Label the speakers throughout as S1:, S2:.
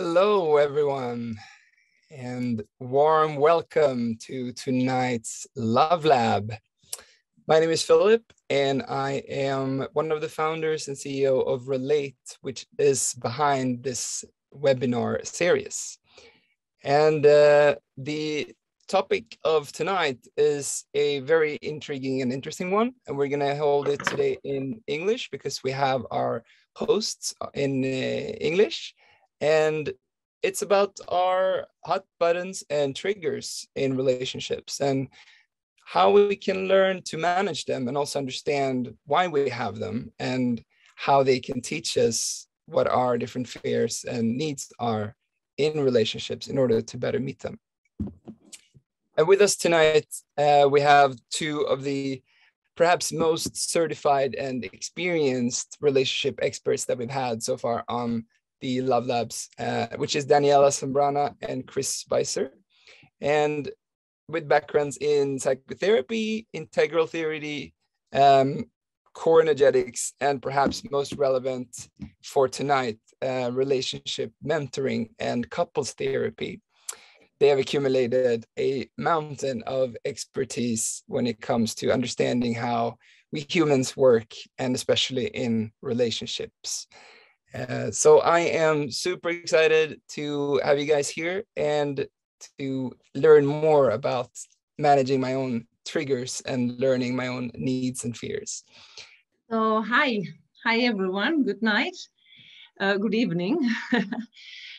S1: Hello, everyone, and warm welcome to tonight's Love Lab. My name is Philip, and I am one of the founders and CEO of Relate, which is behind this webinar series. And the topic of tonight is a very intriguing and interesting one, and we're going to hold it today in English because we have our hosts in English. And it's about our hot buttons and triggers in relationships and how we can learn to manage them and also understand why we have them and how they can teach us what our different fears and needs are in relationships in order to better meet them. And with us tonight, we have two of the perhaps most certified and experienced relationship experts that we've had so far on the Love Labs, which is Daniela Zambrana and Chris Spicer. And with backgrounds in psychotherapy, integral theory, core energetics, and perhaps most relevant for tonight, relationship mentoring and couples therapy. They have accumulated a mountain of expertise when it comes to understanding how we humans work, and especially in relationships. So I am super excited to have you guys here and to learn more about managing my own triggers and learning my own needs and fears.
S2: So hi everyone. Good night, good evening.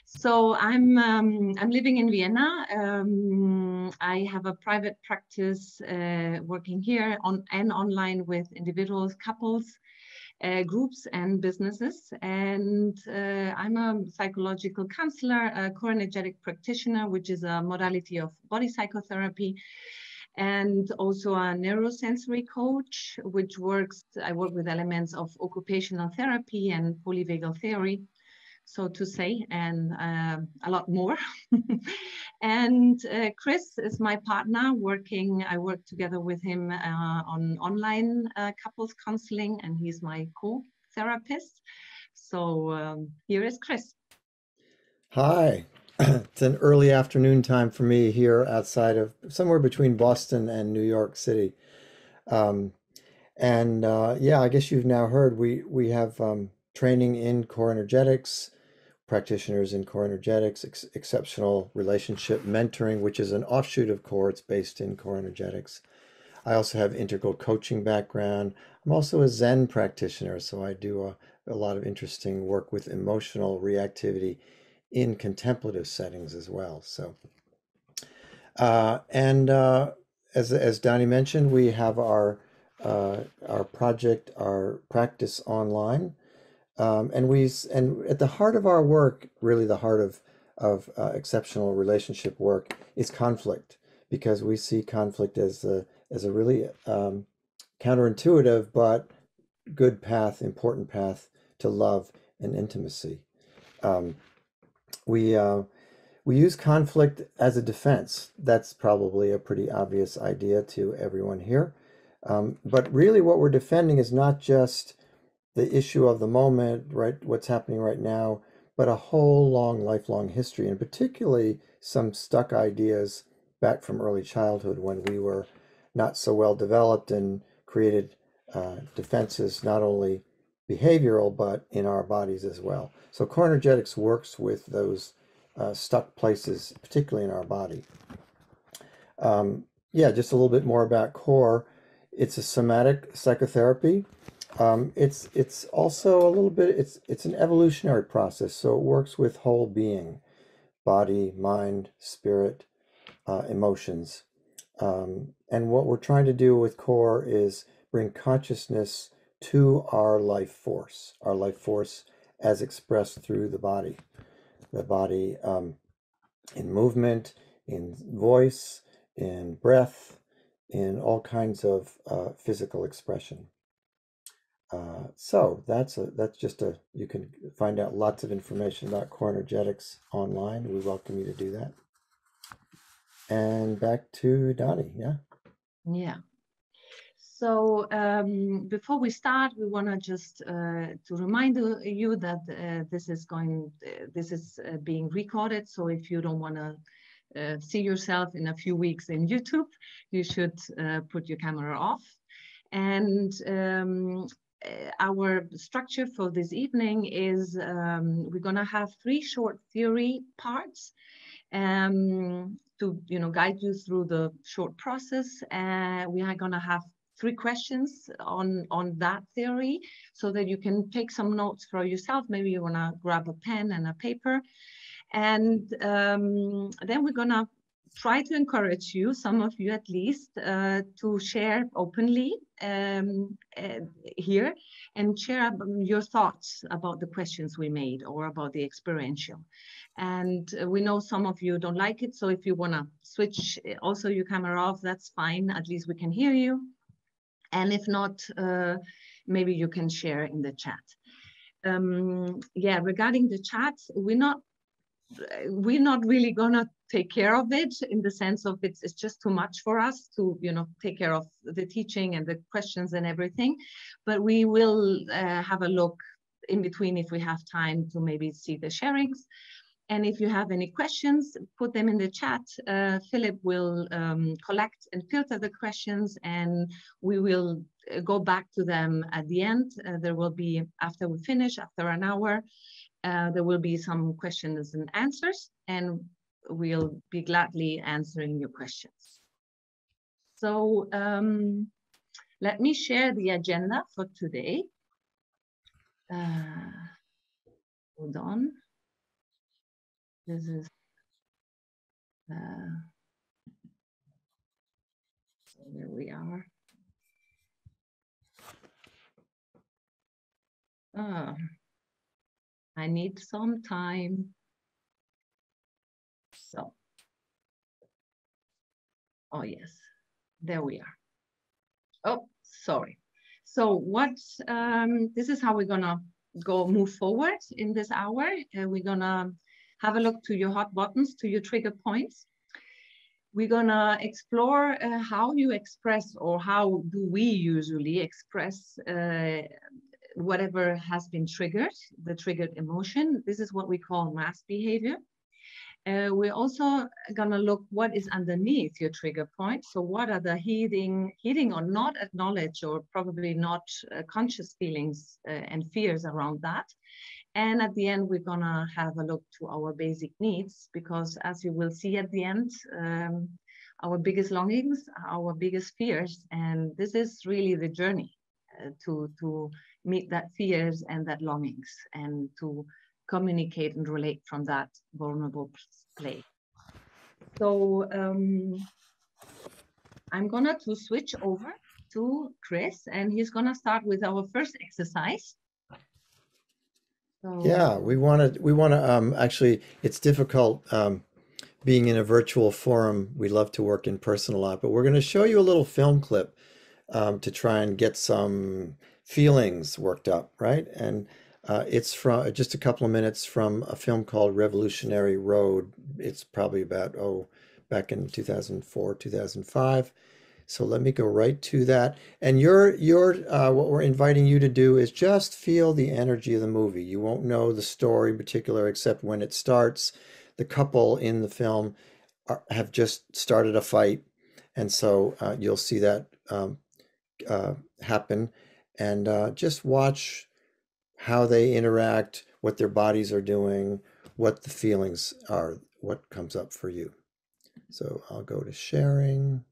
S2: So I'm living in Vienna. I have a private practice working here and online with individuals, couples, groups and businesses. And I'm a psychological counselor, a core energetic practitioner, which is a modality of body psychotherapy, and also a neurosensory coach, which I work with elements of occupational therapy and polyvagal theory, so to say, and a lot more. And Chris is my partner I work together with him on online couples counseling, and he's my co-therapist. So here is Chris.
S3: Hi. It's an early afternoon time for me here outside of somewhere between Boston and New York City. Yeah, I guess you've now heard we have training in core energetics, practitioners in core energetics, exceptional relationship mentoring, which is an offshoot of core. It's based in core energetics. I also have integral coaching background. I'm also a Zen practitioner, so I do a lot of interesting work with emotional reactivity in contemplative settings as well. So, as Donnie mentioned, we have our project, our practice online, and at the heart of our work, really the heart of exceptional relationship work, is conflict, because we see conflict as a really counterintuitive but good path, important path to love and intimacy. We use conflict as a defense. That's probably a pretty obvious idea to everyone here. But really what we're defending is not just the issue of the moment, right, what's happening right now, but a whole lifelong history, and particularly some stuck ideas back from early childhood when we were not so well developed and created defenses, not only behavioral, but in our bodies as well. So core energetics works with those stuck places, particularly in our body. Yeah, just a little bit more about core. It's a somatic psychotherapy. It's also a little bit, it's an evolutionary process. So it works with whole being, body, mind, spirit, emotions. And what we're trying to do with core is bring consciousness to our life force as expressed through the body in movement, in voice, in breath, in all kinds of physical expression. So you can find out lots of information about core energetics online. We welcome you to do that. And back to Donnie, yeah?
S2: Yeah. So before we start, we want to just to remind you that this is being recorded. So if you don't want to see yourself in a few weeks in YouTube, you should put your camera off. And our structure for this evening is we're going to have 3 short theory parts to guide you through the short process. We are going to have 3 questions on that theory so that you can take some notes for yourself. Maybe you want to grab a pen and a paper. And then we're going to try to encourage you, some of you at least, to share openly here and share your thoughts about the questions we made or about the experiential. And we know some of you don't like it, so if you want to switch also your camera off, that's fine. At least we can hear you. And if not, maybe you can share in the chat. Yeah, regarding the chat, we're not really gonna take care of it in the sense of it's just too much for us to take care of the teaching and the questions and everything, but we will have a look in between if we have time to maybe see the sharings. And if you have any questions, put them in the chat. Philip will collect and filter the questions, and we will go back to them at the end. There will be, after we finish, after an hour, there will be some questions and answers, and we'll be gladly answering your questions. So let me share the agenda for today. Hold on. This is so there we are. I need some time. So, oh yes, there we are. Oh, sorry. So what's this is how we're gonna move forward in this hour. We're gonna have a look to your hot buttons, to your trigger points. We're gonna explore how you express, or how do we usually express whatever has been triggered, the triggered emotion. This is what we call mask behavior. We're also gonna look what is underneath your trigger point. So what are the hidden or not acknowledged, or probably not conscious feelings and fears around that. And at the end, we're gonna have a look to our basic needs, because as you will see at the end, our biggest longings, our biggest fears, and this is really the journey to meet that fears and that longings, and to communicate and relate from that vulnerable place. So I'm gonna switch over to Chris, and he's gonna start with our first exercise. So,
S3: yeah, we want to actually, it's difficult being in a virtual forum. We love to work in person a lot, but we're going to show you a little film clip to try and get some feelings worked up, right? And it's from just a couple of minutes from a film called Revolutionary Road. It's probably about, back in 2004, 2005. So let me go right to that. And what we're inviting you to do is just feel the energy of the movie. You won't know the story in particular, except when it starts, the couple in the film have just started a fight. And so you'll see that happen. And just watch how they interact, what their bodies are doing, what the feelings are, what comes up for you. So I'll go to sharing.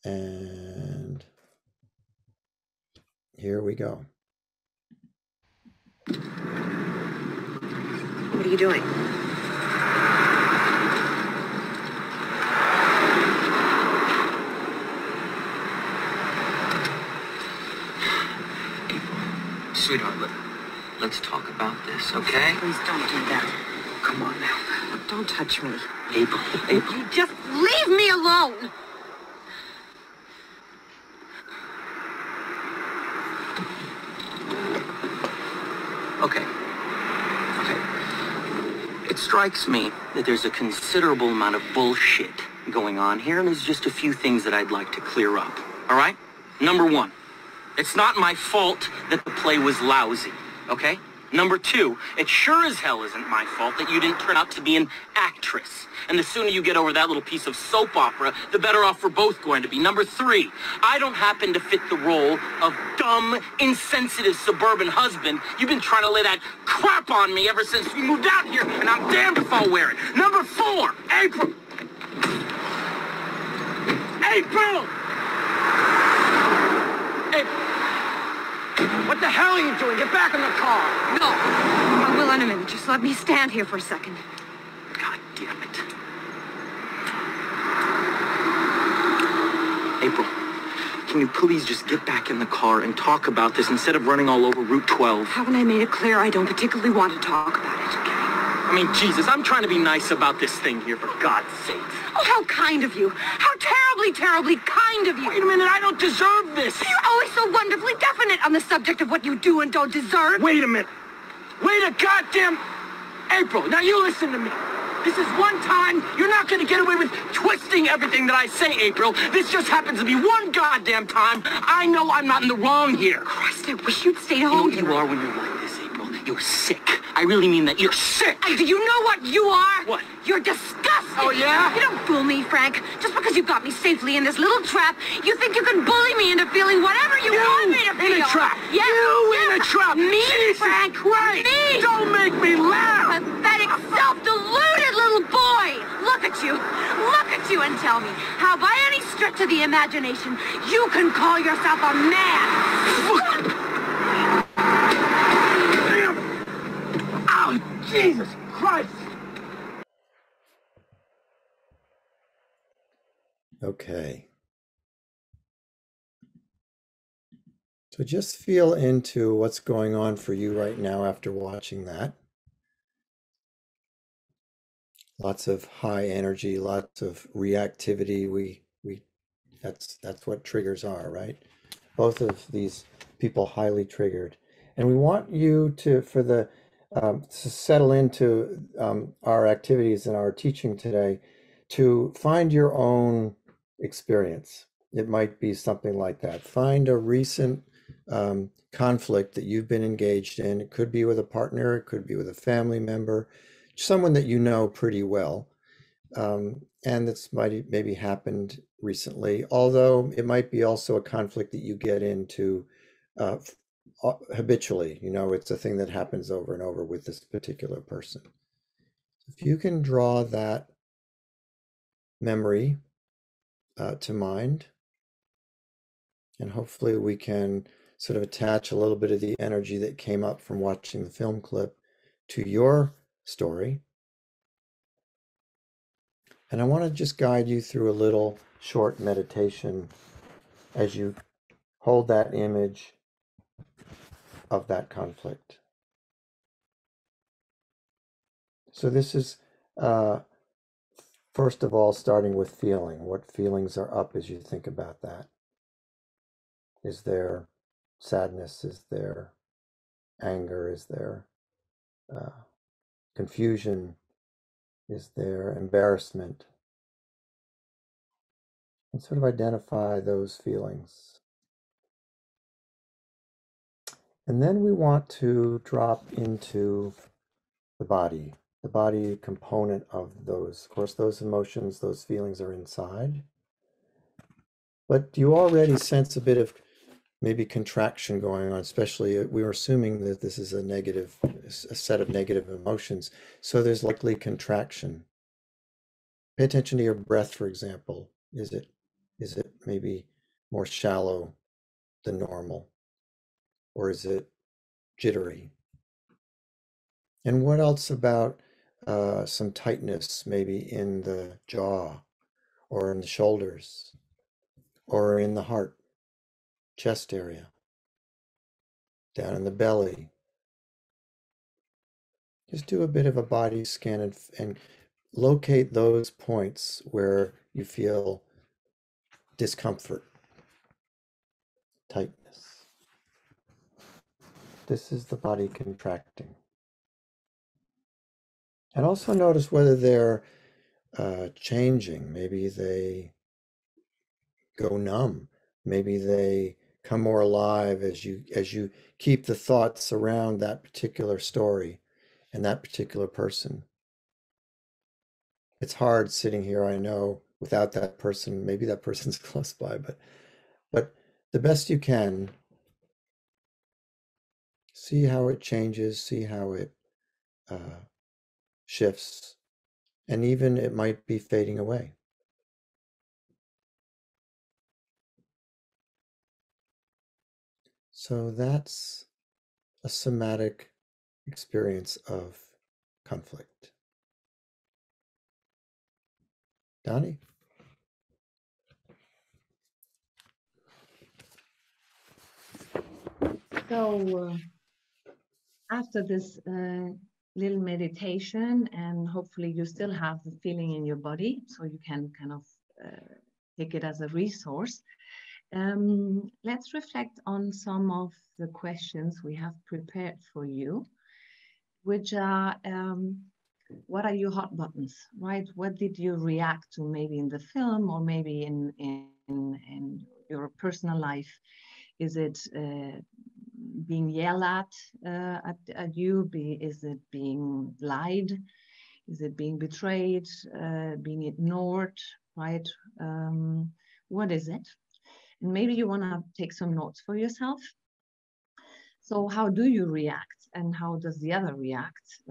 S3: And here we go.
S4: What are you doing?
S5: Sweetheart, let's talk about this, okay?
S4: Please don't do that.
S5: Come on now.
S4: Don't touch me.
S5: April.
S4: You just leave me alone!
S5: Okay. It strikes me that there's a considerable amount of bullshit going on here, and there's just a few things that I'd like to clear up, all right? Number one, it's not my fault that the play was lousy, okay? Number two, it sure as hell isn't my fault that you didn't turn out to be an actress. And the sooner you get over that little piece of soap opera, the better off we're both going to be. Number three, I don't happen to fit the role of dumb, insensitive suburban husband. You've been trying to lay that crap on me ever since we moved out here, and I'm damned if I'll wear it. Number four, April. April! April! What the hell are you doing? Get back in the car!
S4: No. I will in a minute. Just let me stand here for a second.
S5: God damn it. April, can you please just get back in the car and talk about this instead of running all over Route 12?
S4: Haven't I made it clear I don't particularly want to talk about it?
S5: I mean, Jesus, I'm trying to be nice about this thing here, for God's sake.
S4: Oh, how kind of you. How terribly, terribly kind of you.
S5: Wait a minute, I don't deserve this.
S4: You're always so wonderfully definite on the subject of what you do and don't deserve.
S5: Wait a minute. Wait a goddamn... April, now you listen to me. This is one time. You're not going to get away with twisting everything that I say, April. This just happens to be one goddamn time. I know I'm not in the wrong here.
S4: Christ, I wish you'd stayed
S5: You know
S4: home.
S5: what you are when you're like this, April? You're sick. I really mean that. You're sick.
S4: And do you know what you are?
S5: What?
S4: You're disgusting.
S5: Oh, yeah?
S4: You don't fool me, Frank. Just because you got me safely in this little trap, you think you can bully me into feeling whatever you want me to feel.
S5: In a trap.
S4: Yes.
S5: You
S4: yes.
S5: in a trap.
S4: Me,
S5: Jesus
S4: Frank.
S5: Christ.
S4: Me.
S5: Don't make me laugh.
S4: Pathetic, self-deluded little boy. Look at you. Look at you and tell me how by any stretch of the imagination you can call yourself a man.
S5: Oh, Jesus Christ!
S3: Okay. So just feel into what's going on for you right now after watching that. Lots of high energy, lots of reactivity. That's what triggers are, right? Both of these people highly triggered. And we want you to, to settle into our activities and our teaching today, to find your own experience. It might be something like that. Find a recent conflict that you've been engaged in. It could be with a partner, it could be with a family member, someone that you know pretty well. And that's maybe happened recently, although it might be also a conflict that you get into habitually. You know, it's a thing that happens over and over with this particular person. If you can draw that memory to mind, and hopefully we can sort of attach a little bit of the energy that came up from watching the film clip to your story. And I want to just guide you through a little short meditation as you hold that image of that conflict. So this is, first of all, starting with feeling. What feelings are up as you think about that? Is there sadness? Is there anger? Is there confusion? Is there embarrassment? And sort of identify those feelings. And then we want to drop into the body component of those. Of course, those emotions, those feelings are inside. But do you already sense a bit of maybe contraction going on? Especially, we were assuming that this is a set of negative emotions. So there's likely contraction. Pay attention to your breath, for example. Is it maybe more shallow than normal? Or is it jittery? And what else about some tightness, maybe in the jaw, or in the shoulders, or in the heart, chest area, down in the belly? Just do a bit of a body scan and locate those points where you feel discomfort, tightness. This is the body contracting. And also notice whether they're changing. Maybe they go numb. Maybe they come more alive as you keep the thoughts around that particular story and that particular person. It's hard sitting here, I know, without that person. Maybe that person's close by, but the best you can, see how it changes, see how it shifts, and even it might be fading away. So that's a somatic experience of conflict. Donnie?
S2: So after this little meditation, and hopefully you still have the feeling in your body, so you can kind of take it as a resource. Let's reflect on some of the questions we have prepared for you, which are, what are your hot buttons, right? What did you react to maybe in the film or maybe in your personal life? Is it being yelled at you? Is it being lied? Is it being betrayed? Being ignored, right? What is it? And maybe you want to take some notes for yourself. So how do you react, and how does the other react?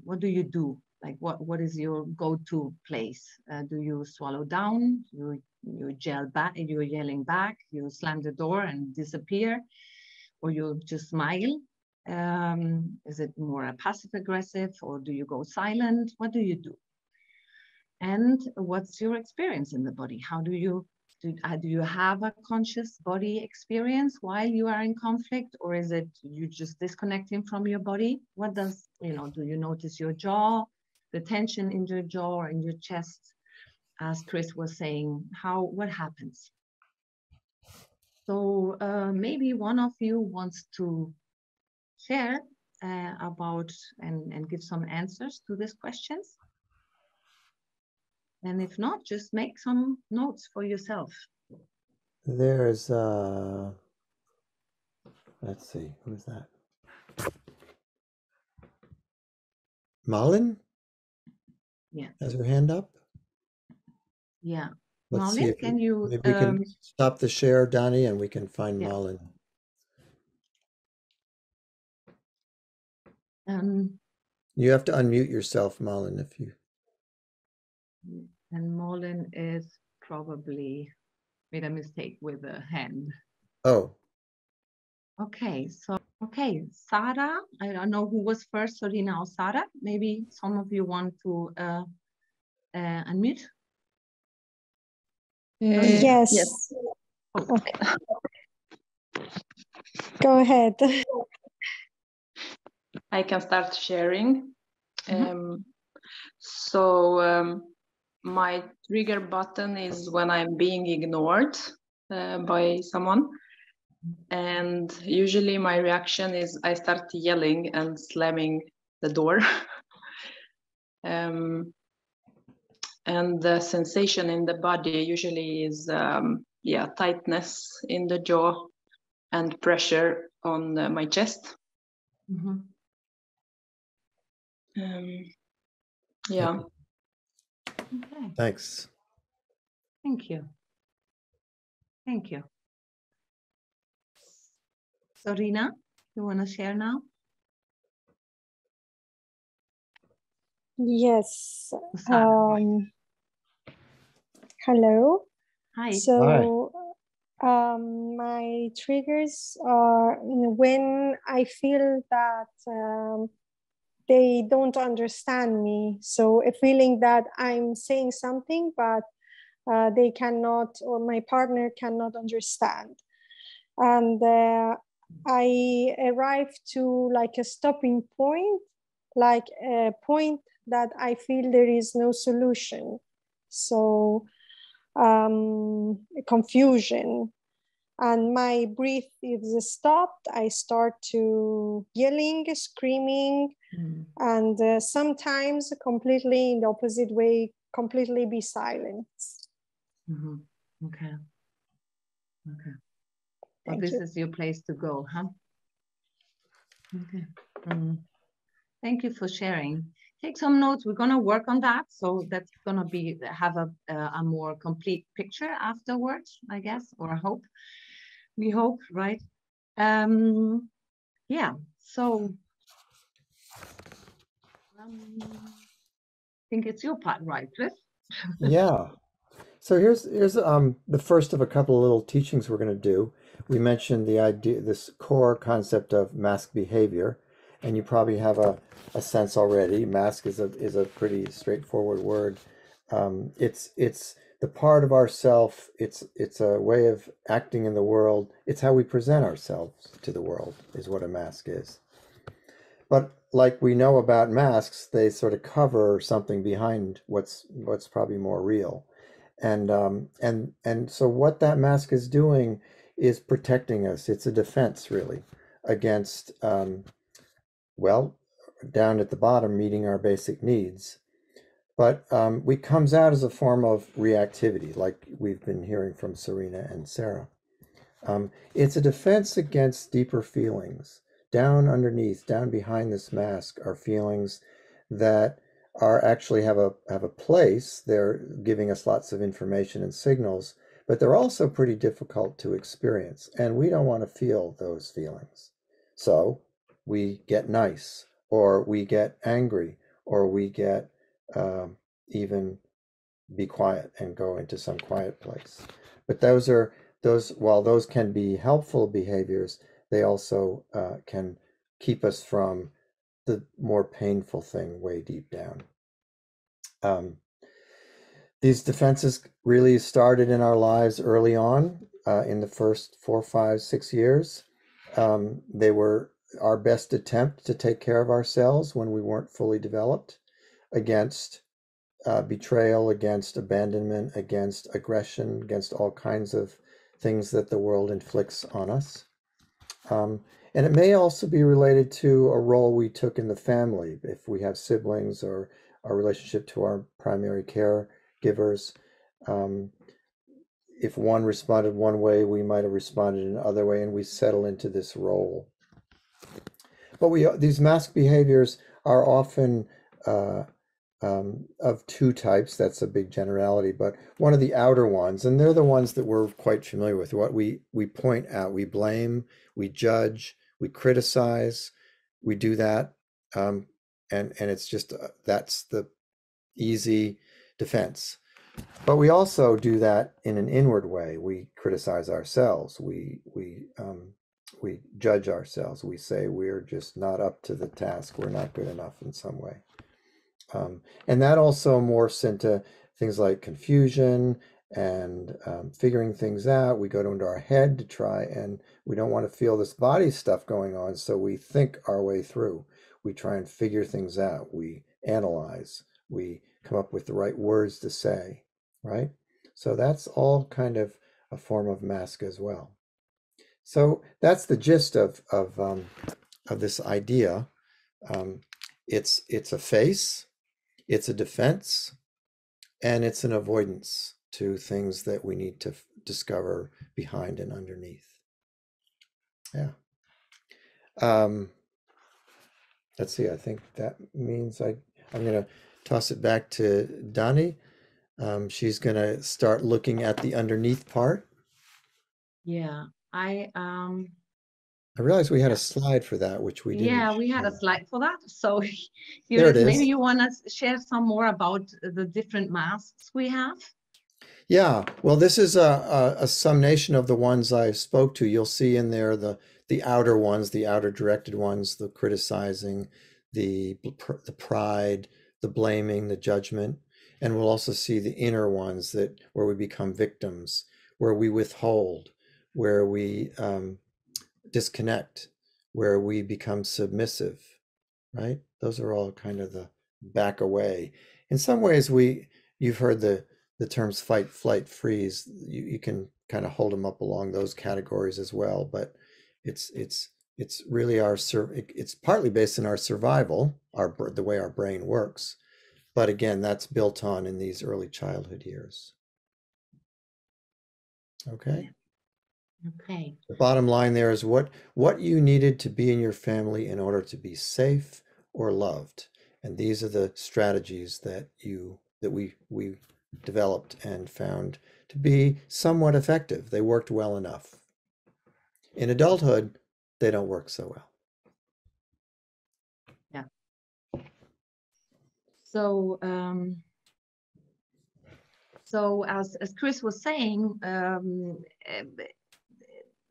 S2: What do you do? Like what is your go-to place? Do you swallow down? You yell back? You're yelling back? You slam the door and disappear, or you just smile? Is it more passive aggressive, or do you go silent? What do you do? And what's your experience in the body? How do you have a conscious body experience while you are in conflict, or is it you just disconnecting from your body? What does, do you notice your jaw, the tension in your jaw or in your chest? As Chris was saying, what happens? So maybe one of you wants to share about and give some answers to these questions. And if not, just make some notes for yourself.
S3: There's, let's see, who's that? Malin?
S2: Yeah.
S3: Has her hand up?
S2: Yeah.
S3: Let's
S2: Malin,
S3: see if
S2: can you...
S3: maybe we can stop the share, Donnie, and we can find Malin. You have to unmute yourself, Malin, if you...
S2: And Malin is probably made a mistake with the hand.
S3: Oh.
S2: Okay, so, Sarah, I don't know who was first, Sorina or Sarah. Maybe some of you want to unmute?
S6: Yes. Okay. Go ahead.
S7: I can start sharing. My trigger button is when I'm being ignored by someone. And usually my reaction is I start yelling and slamming the door. And the sensation in the body usually is, tightness in the jaw and pressure on my chest. Yeah.
S2: Okay.
S3: Thanks.
S2: Thank you. Thank you. Sorina, you want to share now?
S6: Yes. Hello.
S2: Hi.
S6: So my triggers are when I feel that they don't understand me. So a feeling that I'm saying something, but they cannot, or my partner cannot understand. And I arrive to like a stopping point, like a point that I feel there is no solution. So confusion, and my breath is stopped. I start to yelling, screaming, and sometimes completely in the opposite way, completely be silent.
S2: Okay. Okay. Well,
S6: Thank
S2: this
S6: you.
S2: is your place to go, huh? Okay. Thank you for sharing. Take some notes. We're gonna work on that, so that's gonna be have a more complete picture afterwards, I guess, or I hope. We hope, right? Yeah. So I think it's your part, right, Cliff?
S3: Yeah. So here's the first of a couple of little teachings we're going to do. We mentioned the idea, this core concept of mask behavior, and you probably have a sense already. Mask is a pretty straightforward word. It's the part of ourself. It's a way of acting in the world. It's how we present ourselves to the world, is what a mask is. But like we know about masks, they sort of cover something behind what's probably more real. And so what that mask is doing is protecting us. It's a defense, really, against well, down at the bottom, meeting our basic needs. But it comes out as a form of reactivity, like we've been hearing from Serena and Sarah. It's a defense against deeper feelings. Down underneath, down behind this mask, are feelings that are actually have a place. They're giving us lots of information and signals, but they're also pretty difficult to experience, and we don't want to feel those feelings. So we get nice, or we get angry, or we get even be quiet and go into some quiet place. But while those can be helpful behaviors, they also can keep us from the more painful thing way deep down. These defenses really started in our lives early on, in the first 4, 5, 6 years. They were our best attempt to take care of ourselves when we weren't fully developed, against betrayal, against abandonment, against aggression, against all kinds of things that the world inflicts on us. And it may also be related to a role we took in the family, if we have siblings, or our relationship to our primary caregivers. If one responded one way, we might have responded in another way, and we settle into this role. But these mask behaviors are often of two types. That's a big generality, but one of the outer ones, and they're the ones that we're quite familiar with, what we point out, we blame, we judge, we criticize, we do that, and it's just that's the easy defense. But we also do that in an inward way. We criticize ourselves, we judge ourselves, we say we're just not up to the task, we're not good enough in some way. And that also morphs into things like confusion and figuring things out. We go into our head to try, and we don't want to feel this body stuff going on, so we think our way through. We try and figure things out. We analyze. We come up with the right words to say, right? So that's all kind of a form of mask as well. So that's the gist of this idea. It's a face. It's a defense, and it's an avoidance to things that we need to discover behind and underneath. Yeah. Let's see, I think that means I'm going to toss it back to Dani. She's going to start looking at the underneath part.
S2: Yeah,
S3: I realized we had a slide for that, which we didn't.
S2: Yeah, we had a slide for that. So
S3: there it is.
S2: Maybe you want to share some more about the different masks we have?
S3: Yeah, well, this is a summation of the ones I spoke to. You'll see in there the outer ones, the outer directed ones, the criticizing, the pride, the blaming, the judgment. And we'll also see the inner ones where we become victims, where we withhold, where we disconnect, where we become submissive, right? Those are all kind of the back away. In some ways, you've heard the terms fight, flight, freeze. You can kind of hold them up along those categories as well, but it's really it's partly based on our survival, the way our brain works. But again, that's built on in these early childhood years. Okay.
S2: Okay.
S3: The bottom line there is what you needed to be in your family in order to be safe or loved. And these are the strategies that we developed and found to be somewhat effective. They worked well enough. In adulthood, they don't work so well.
S2: Yeah. So as Chris was saying, the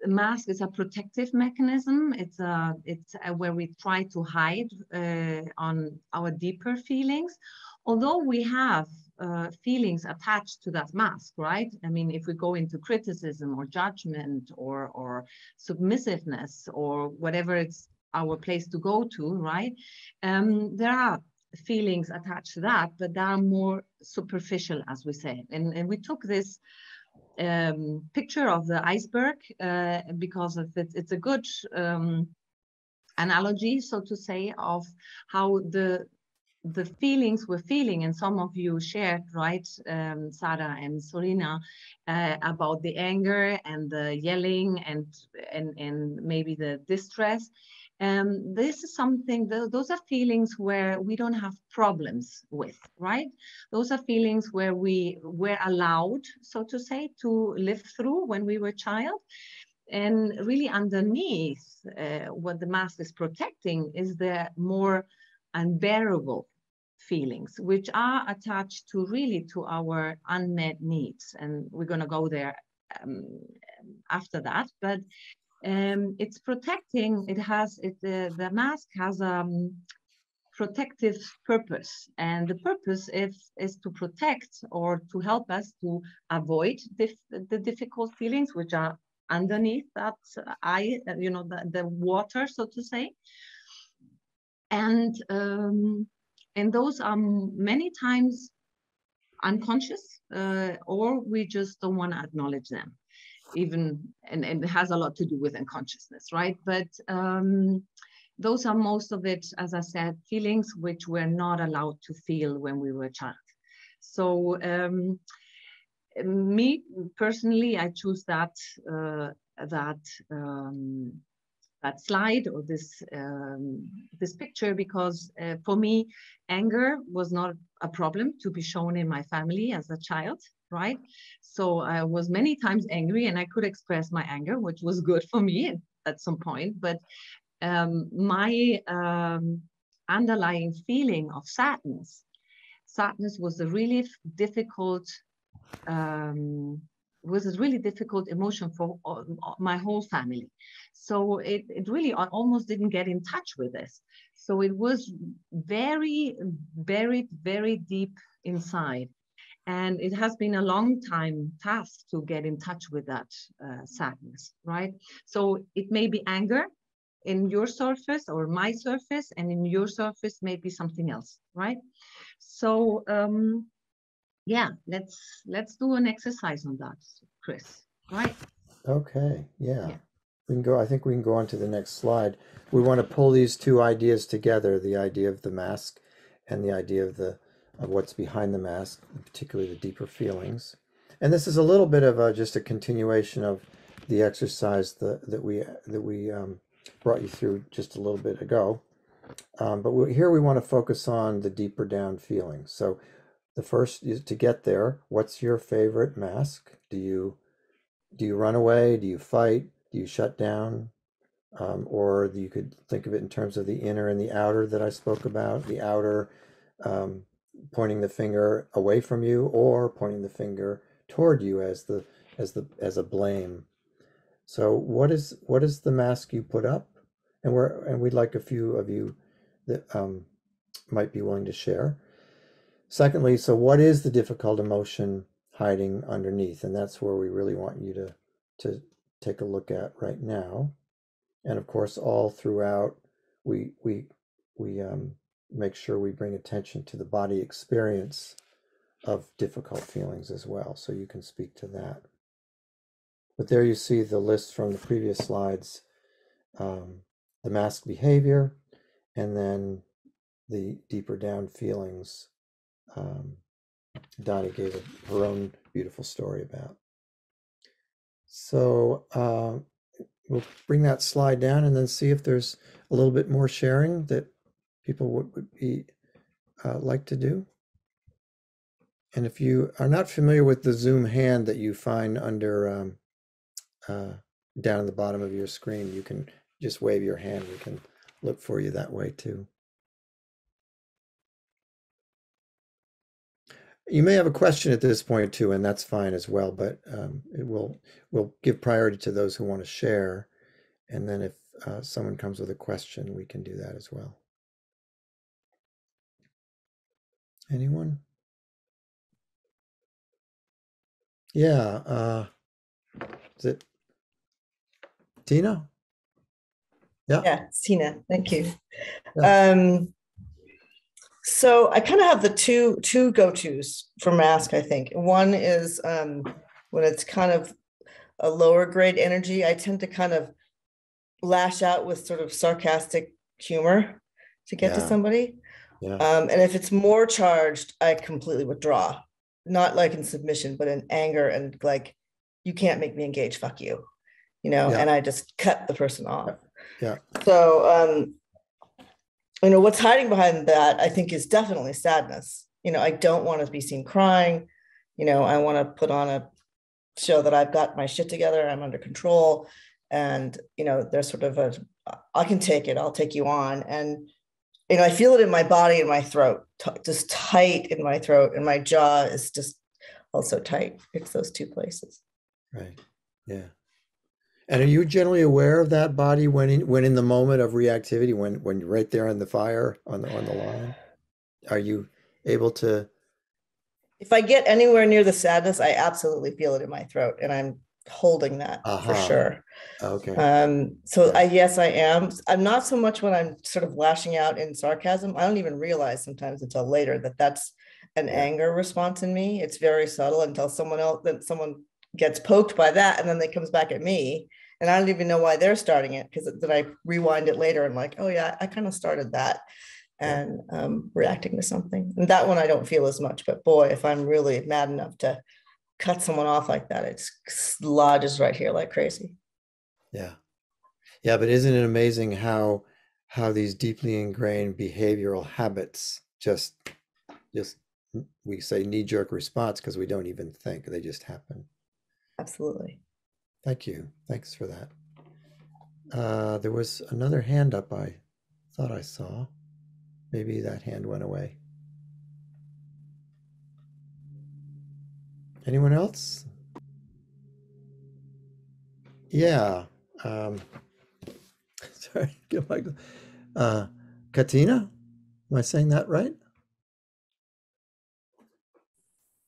S2: mask is a protective mechanism. It's where we try to hide on our deeper feelings, although we have feelings attached to that mask, right? I mean, if we go into criticism or judgment or submissiveness or whatever it's our place to go to, right? There are feelings attached to that, but they are more superficial, as we say. And we took this picture of the iceberg because of it's a good analogy, so to say, of how the feelings we're feeling, and some of you shared, right, Sarah and Sorina, about the anger and the yelling and maybe the distress. This is something, those are feelings where we don't have problems with, right? Those are feelings where we were allowed, so to say, to live through when we were a child. And really underneath what the mask is protecting is the more unbearable feelings, which are attached to really to our unmet needs. And we're going to go there after that. But it's protecting, the mask has a protective purpose. And the purpose is to protect or to help us to avoid the difficult feelings, which are underneath that the water, so to say. And those are many times unconscious, or we just don't want to acknowledge them. Even, and it has a lot to do with unconsciousness, right? But those are most of it, as I said, feelings which we're not allowed to feel when we were a child. So me personally, I choose that slide or this picture because for me, anger was not a problem to be shown in my family as a child, right? So I was many times angry and I could express my anger, which was good for me at some point. But my underlying feeling of sadness was a really difficult emotion for my whole family. So it really almost didn't get in touch with this. So it was very buried, very deep inside. And it has been a long time task to get in touch with that sadness, right? So it may be anger in your surface or my surface, and in your surface may be something else, right? So yeah, let's do an exercise on that, Chris, right?
S3: Okay, yeah. We can go, I think we can go on to the next slide. We want to pull these two ideas together, the idea of the mask and the idea of what's behind the mask, particularly the deeper feelings. And this is a little bit of just a continuation of the exercise that we brought you through just a little bit ago. But here we want to focus on the deeper down feelings. So the first is to get there. What's your favorite mask? Do you run away? Do you fight? Do you shut down? Or you could think of it in terms of the inner and the outer that I spoke about. The outer pointing the finger away from you, or pointing the finger toward you as a blame. So what is the mask you put up? And we'd like a few of you that might be willing to share. Secondly, so what is the difficult emotion hiding underneath? And that's where we really want you to take a look at right now. And of course, all throughout, we make sure we bring attention to the body experience of difficult feelings as well, so you can speak to that. But there you see the list from the previous slides, the mask behavior, and then the deeper down feelings Dottie gave her own beautiful story about. So we'll bring that slide down and then see if there's a little bit more sharing that people would be like to do. And if you are not familiar with the Zoom hand that you find under down at the bottom of your screen, you can just wave your hand. We can look for you that way too. You may have a question at this point too, and that's fine as well, but we'll give priority to those who want to share. And then if someone comes with a question, we can do that as well. Anyone? Yeah. Is it Tina? Yeah.
S8: Yeah, it's Tina. Thank you.
S3: Yeah.
S8: So I kind of have the two go-tos for mask, I think. One is when it's kind of a lower grade energy, I tend to kind of lash out with sort of sarcastic humor to get to somebody.
S3: Yeah.
S8: And if it's more charged, I completely withdraw. Not like in submission, but in anger and like, you can't make me engage, fuck you. And I just cut the person off.
S3: Yeah.
S8: So what's hiding behind that, I think, is definitely sadness. I don't want to be seen crying. I want to put on a show that I've got my shit together, I'm under control. And, there's sort of I can take it, I'll take you on. And, I feel it in my body and my throat, just tight in my throat, and my jaw is just also tight. It's those two places.
S3: Right. Yeah. And are you generally aware of that body when in the moment of reactivity, when you're right there on the fire on the line? Are you able to?
S8: If I get anywhere near the sadness, I absolutely feel it in my throat, and I'm holding that for sure.
S3: Okay.
S8: Yes, I am. I'm not so much when I'm sort of lashing out in sarcasm. I don't even realize sometimes until later that that's an anger response in me. It's very subtle until someone gets poked by that, and then they comes back at me, and I don't even know why they're starting it, because then I rewind it later and like, oh yeah, I kind of started that, and reacting to something. And that one I don't feel as much, but boy, if I'm really mad enough to cut someone off like that, it lodges right here like crazy.
S3: Yeah, but isn't it amazing how these deeply ingrained behavioral habits just we say knee-jerk response because we don't even think, they just happen.
S8: Absolutely.
S3: Thank you. Thanks for that. There was another hand up I thought I saw. Maybe that hand went away. Anyone else? Yeah. Sorry, get my Katina? Am I saying that right?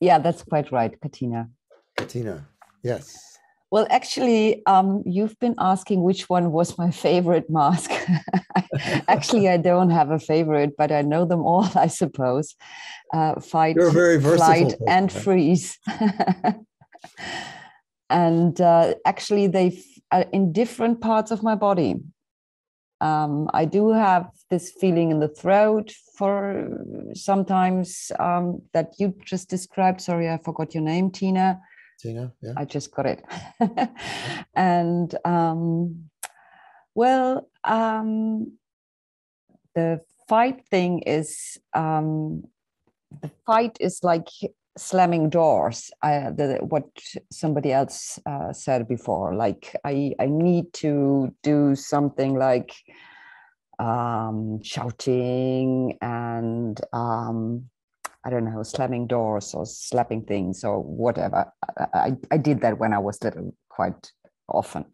S9: Yeah, that's quite right, Katina.
S3: Katina, yes.
S9: Well, actually, you've been asking which one was my favorite mask. Actually, I don't have a favorite, but I know them all, I suppose. Fight, flight, and freeze. And actually, they are in different parts of my body. I do have this feeling in the throat for sometimes that you just described. Sorry, I forgot your name, Tina.
S3: Tina, yeah.
S9: I just got it. And the fight thing is, the fight is like slamming doors. What somebody else said before, like I need to do something like shouting and I don't know, slamming doors or slapping things or whatever. I did that when I was little quite often.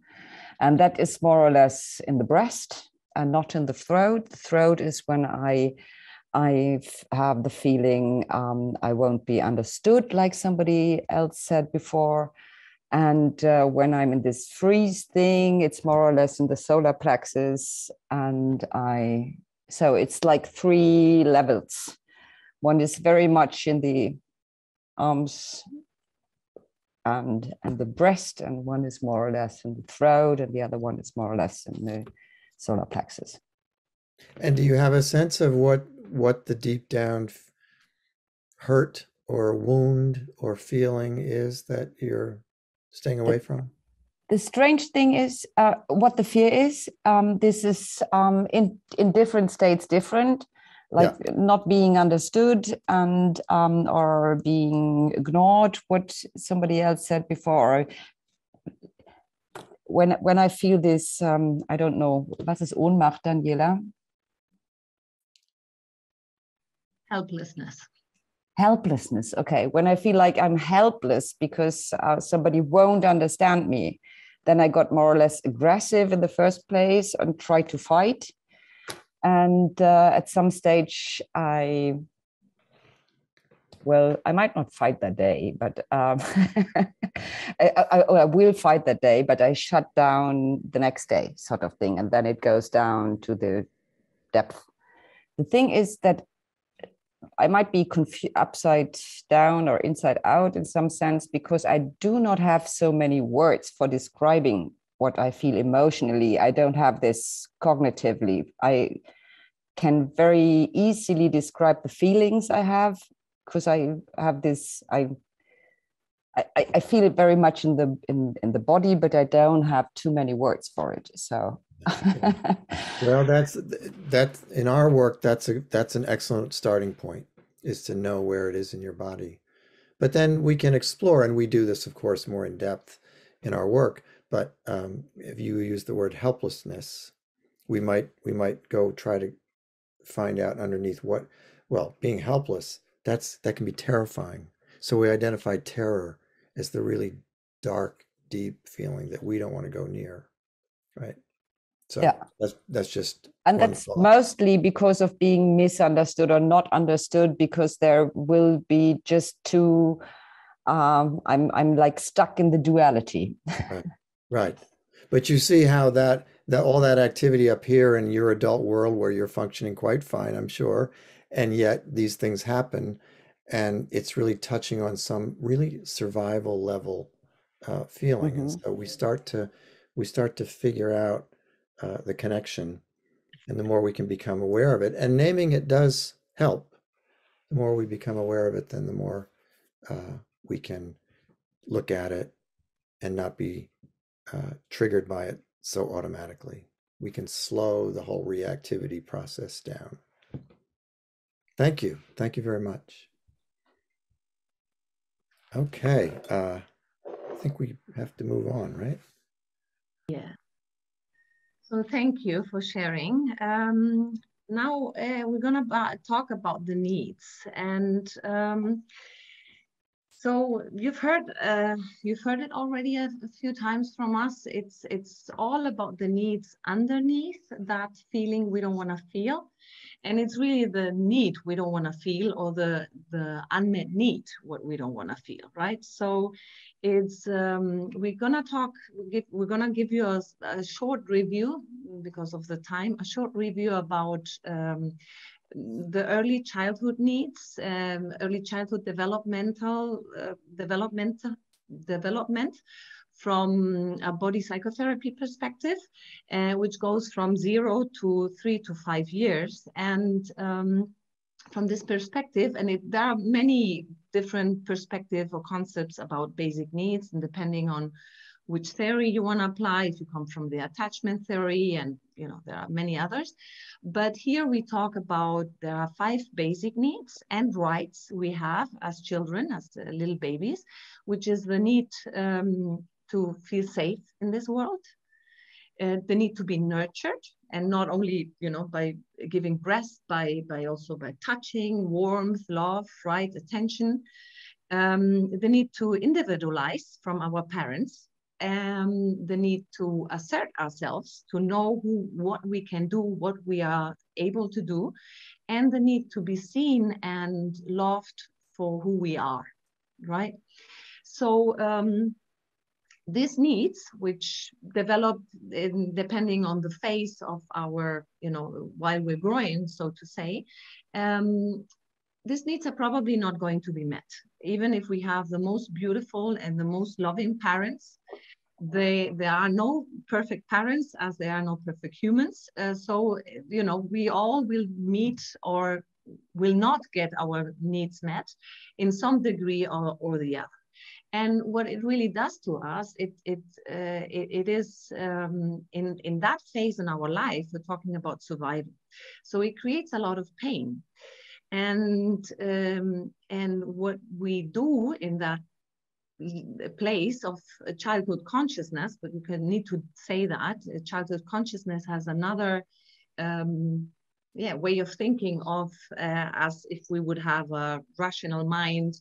S9: And that is more or less in the breast and not in the throat. The throat is when I have the feeling I won't be understood, like somebody else said before. And when I'm in this freeze thing, it's more or less in the solar plexus. And so it's like 3 levels. One is very much in the arms and the breast, and one is more or less in the throat, and the other one is more or less in the solar plexus.
S3: And do you have a sense of what the deep down hurt or wound or feeling is that you're staying away from?
S9: the strange thing is what the fear is. This is in different states different, like not being understood and or being ignored. What somebody else said before. When I feel this, I don't know, was ist Ohnmacht, Daniela?
S2: Helplessness.
S9: Helplessness. Okay. When I feel like I'm helpless because somebody won't understand me, then I got more or less aggressive in the first place and tried to fight. And at some stage, I might not fight that day, but I will fight that day, but I shut down the next day, sort of thing. And then it goes down to the depth. The thing is that I might be upside down or inside out in some sense, because I do not have so many words for describing what I feel emotionally. I don't have this cognitively. I can very easily describe the feelings I have, because I have this, I feel it very much in the body, but I don't have too many words for it. So
S3: well, that's in our work, that's an excellent starting point, is to know where it is in your body. But then we can explore, and we do this, of course, more in depth in our work. But if you use the word helplessness, we might go try to find out underneath what, well, being helpless, that can be terrifying. So we identified terror as the really dark, deep feeling that we don't want to go near, right? So that's just,
S9: and that's mostly because of being misunderstood or not understood, because there will be just too I'm like stuck in the duality.
S3: Right. But you see how that all that activity up here in your adult world, where you're functioning quite fine, I'm sure, and yet these things happen, and it's really touching on some really survival level feeling. And so we start to figure out the connection, and the more we can become aware of it, and naming it does help. The more we become aware of it, then the more we can look at it and not be triggered by it so automatically. We can slow the whole reactivity process down. Thank you. Thank you very much. Okay. I think we have to move on, right?
S2: Yeah. So thank you for sharing. Now we're going to talk about the needs. And so you've heard it already a few times from us. It's all about the needs underneath that feeling we don't want to feel. And it's really the need we don't want to feel, or the unmet need, what we don't want to feel, right? So it's we're gonna give you a short review, because of the time, a short review about the early childhood needs, early childhood development from a body psychotherapy perspective, which goes from 0 to 3 to 5 years. And from this perspective, and there are many different perspectives or concepts about basic needs, and depending on which theory you want to apply, if you come from the attachment theory, and there are many others. But here we talk about, there are 5 basic needs and rights we have as children, as little babies, which is the need to feel safe in this world, the need to be nurtured, and not only by giving breast, by also by touching, warmth, love, right, attention, the need to individualize from our parents, the need to assert ourselves, to know what we can do, what we are able to do, and the need to be seen and loved for who we are, right? So these needs, which develop depending on the phase of our, while we're growing, so to say, these needs are probably not going to be met. Even if we have the most beautiful and the most loving parents, there are no perfect parents, as there are no perfect humans. So, we all will meet or will not get our needs met in some degree or the other, And what it really does to us, it is in that phase in our life, we're talking about survival. So it creates a lot of pain. And what we do in that place of childhood consciousness, but we need to say that childhood consciousness has another way of thinking of as if we would have a rational mind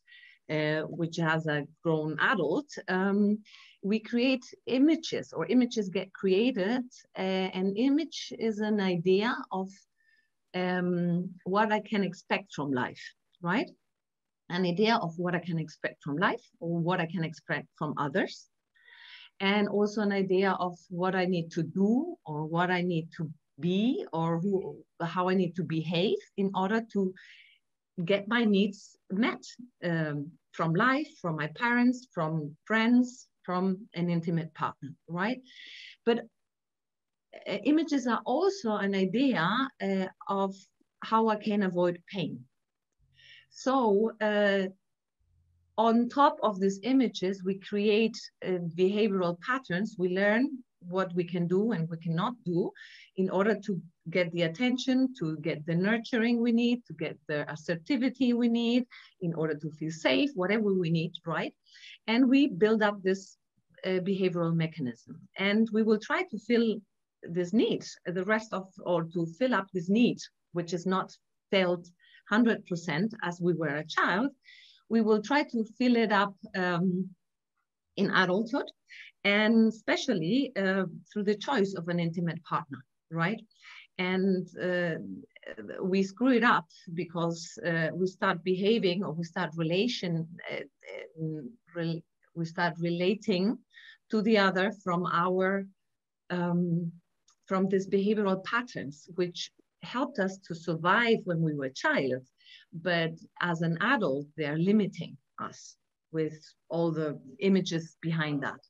S2: which has a grown adult. We create images, or images get created. An image is an idea of what I can expect from life, right? An idea of what I can expect from life, or what I can expect from others. And also an idea of what I need to do, or what I need to be, or how I need to behave in order to get my needs met from life, from my parents, from friends, from an intimate partner, right? But images are also an idea of how I can avoid pain. So on top of these images, we create behavioral patterns. We learn what we can do and we cannot do in order to get the attention, to get the nurturing we need, to get the assertivity we need, in order to feel safe, whatever we need, right? And we build up this behavioral mechanism. And we will try to fill this need, or to fill up this need, which is not felt 100% as we were a child. We will try to fill it up in adulthood, and especially through the choice of an intimate partner, right? And we screw it up because we start behaving, or we start relating to the other from our from these behavioral patterns, which helped us to survive when we were a child, but as an adult, they're limiting us with all the images behind that,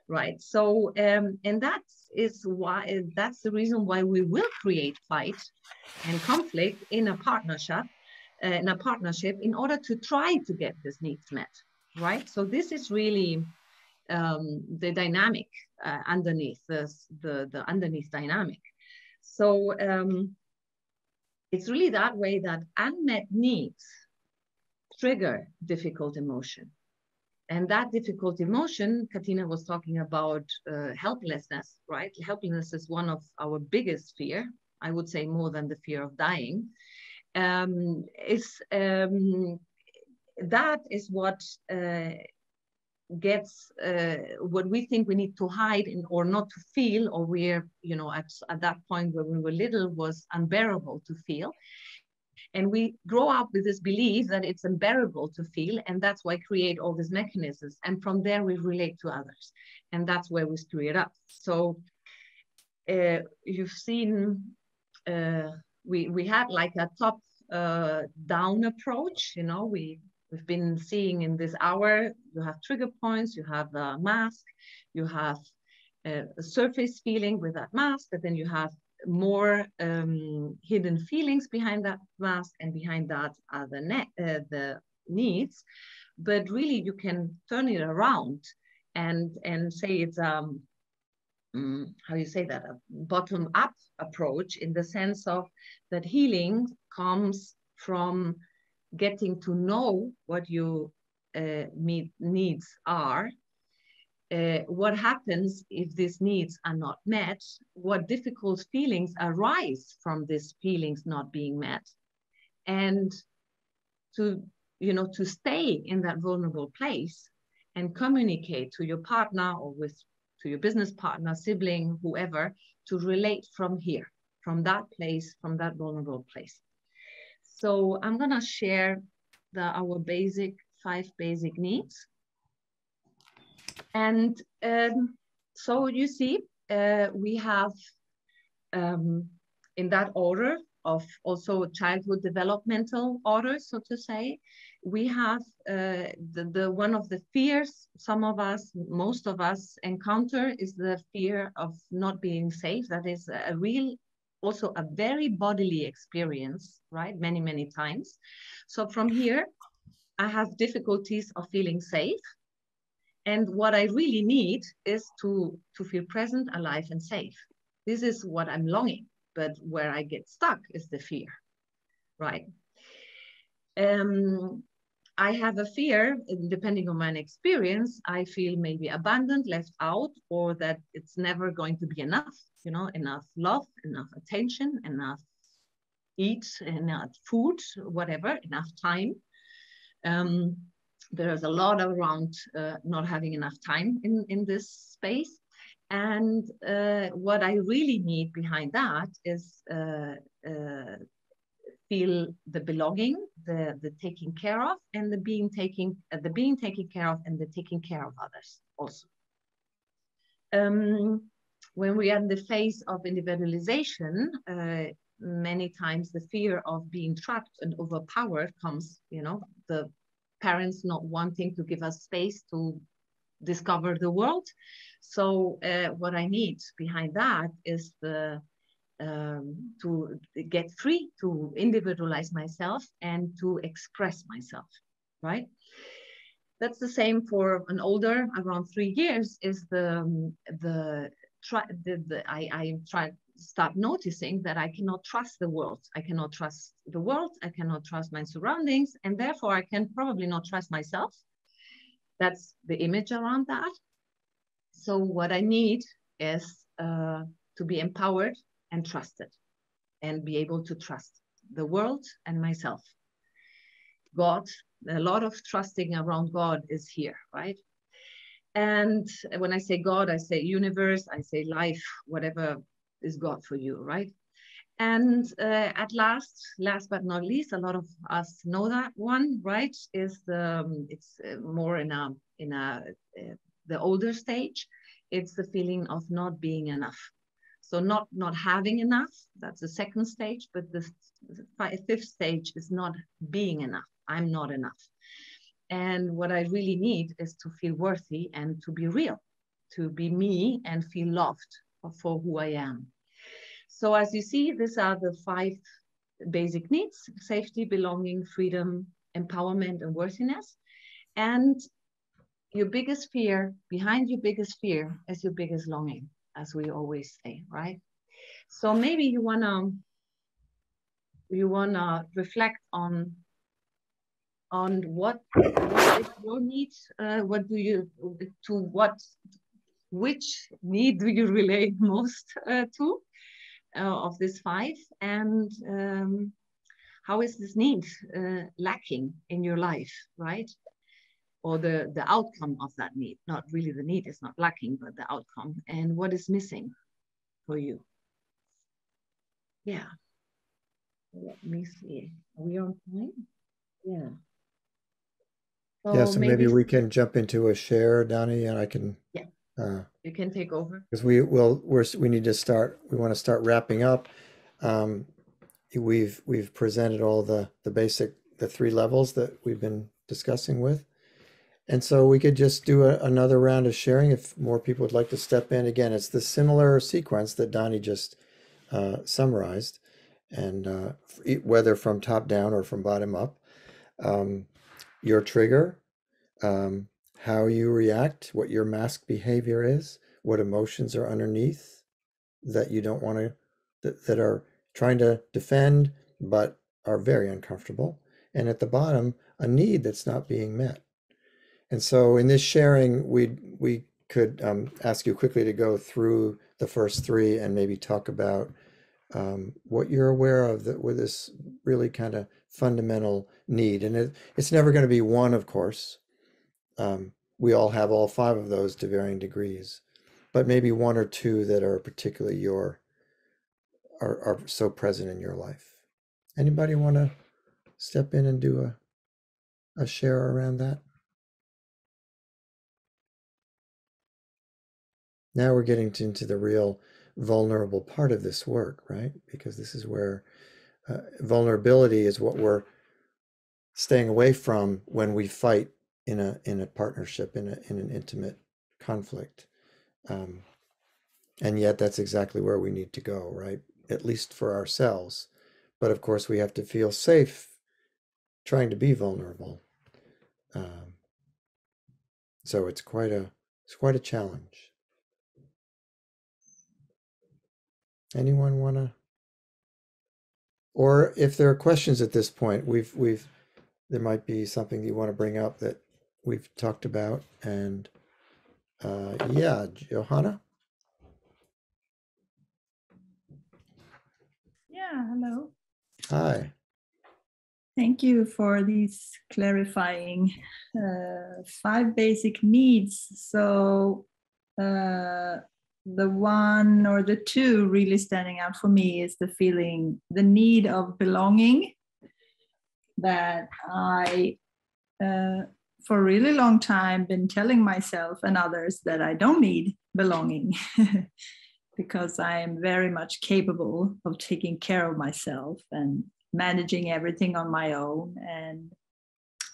S2: right? So, and that's the reason why we will create fight and conflict in a partnership, in order to try to get these needs met, right? So this is really the dynamic underneath the underneath dynamic. So it's really that way that unmet needs trigger difficult emotion. And that difficult emotion, Katina was talking about helplessness, right? Helplessness is one of our biggest fear. I would say more than the fear of dying. That is what gets what we think we need to hide or not to feel, or we're, at that point when we were little was unbearable to feel. And we grow up with this belief that it's unbearable to feel, and that's why create all these mechanisms. And from there we relate to others, and that's where we screw it up. So you've seen we had like a top down approach. We've been seeing in this hour, you have trigger points, you have a mask, you have a surface feeling with that mask, but then you have more hidden feelings behind that mask, and behind that are the needs. But really you can turn it around and say it's how you say that, a bottom-up approach, in the sense of that healing comes from getting to know what your needs are, what happens if these needs are not met, what difficult feelings arise from these feelings not being met, and to stay in that vulnerable place and communicate to your partner, or to your business partner, sibling, whoever, to relate from here, from that place, from that vulnerable place. So I'm gonna share our 5 basic needs. And so you see, we have in that order of also childhood developmental order, so to say, we have the one of the fears most of us encounter is the fear of not being safe. That is also a very bodily experience, right? Many, many times. So from here, I have difficulties of feeling safe. And what I really need is to feel present, alive, and safe. This is what I'm longing, but where I get stuck is the fear, right? I have a fear, depending on my experience, I feel maybe abandoned, left out, or that it's never going to be enough, you know, enough love, enough attention, enough eat, enough food, whatever, enough time. There's a lot around not having enough time in this space. And what I really need behind that is feel the belonging, the taking care of, and the being taken care of, and the taking care of others also. When we are in the phase of individualization, many times the fear of being trapped and overpowered comes, you know, the parents not wanting to give us space to discover the world. So what I need behind that is to get free, to individualize myself and to express myself, right? That's the same for an older, around 3 years, is I start noticing that I cannot trust the world. I cannot trust the world. I cannot trust my surroundings. And therefore I can probably not trust myself. That's the image around that. So what I need is to be empowered and trusted, and be able to trust the world and myself. God, a lot of trusting around God is here, right? And when I say God, I say universe, I say life, whatever is God for you, right? And at last but not least, a lot of us know that one, right? Is it's more in the older stage. It's the feeling of not being enough. So not having enough, that's the second stage, but the fifth stage is not being enough. I'm not enough. And what I really need is to feel worthy and to be real, to be me and feel loved for who I am. So as you see, these are the 5 basic needs: safety, belonging, freedom, empowerment, and worthiness. And your biggest fear, behind your biggest fear is your biggest longing, as we always say, right? So maybe you wanna reflect on what is your need, which need do you relate most to of these 5, and how is this need lacking in your life, right? Or the outcome of that need, not really the need is not lacking, but the outcome, and what is missing for you. Yeah. Let me see. Are we on time? Yeah. So
S3: yeah, so maybe we can jump into a share, Donnie, and I can.
S2: Yeah. You can take over.
S3: Because we need to start. We want to start wrapping up. We've presented all the 3 levels that we've been discussing with. And so we could just do another round of sharing if more people would like to step in. Again, it's the similar sequence that Donnie just summarized, and whether from top down or from bottom up. Your trigger, how you react, what your mask behavior is, what emotions are underneath that you don't want to, that are trying to defend but are very uncomfortable. And at the bottom, a need that's not being met. And so in this sharing, we could ask you quickly to go through the first 3 and maybe talk about what you're aware of with this really kind of fundamental need. And it's never going to be one, of course. We all have all 5 of those to varying degrees, but maybe 1 or 2 that are particularly are so present in your life. Anybody want to step in and do a share around that? Now we're getting into the real vulnerable part of this work, right? Because this is where vulnerability is what we're staying away from when we fight in a partnership, in an intimate conflict. And yet that's exactly where we need to go, right? At least for ourselves. But of course, we have to feel safe trying to be vulnerable. So it's quite a challenge. Anyone want to? Or if there are questions at this point, there might be something you want to bring up that we've talked about. And yeah, Johanna.
S10: Yeah, hello.
S3: Hi.
S10: Thank you for these clarifying 5 basic needs. So the one or the 2 really standing out for me is the need of belonging, that I, for a really long time, been telling myself and others that I don't need belonging because I am very much capable of taking care of myself and managing everything on my own and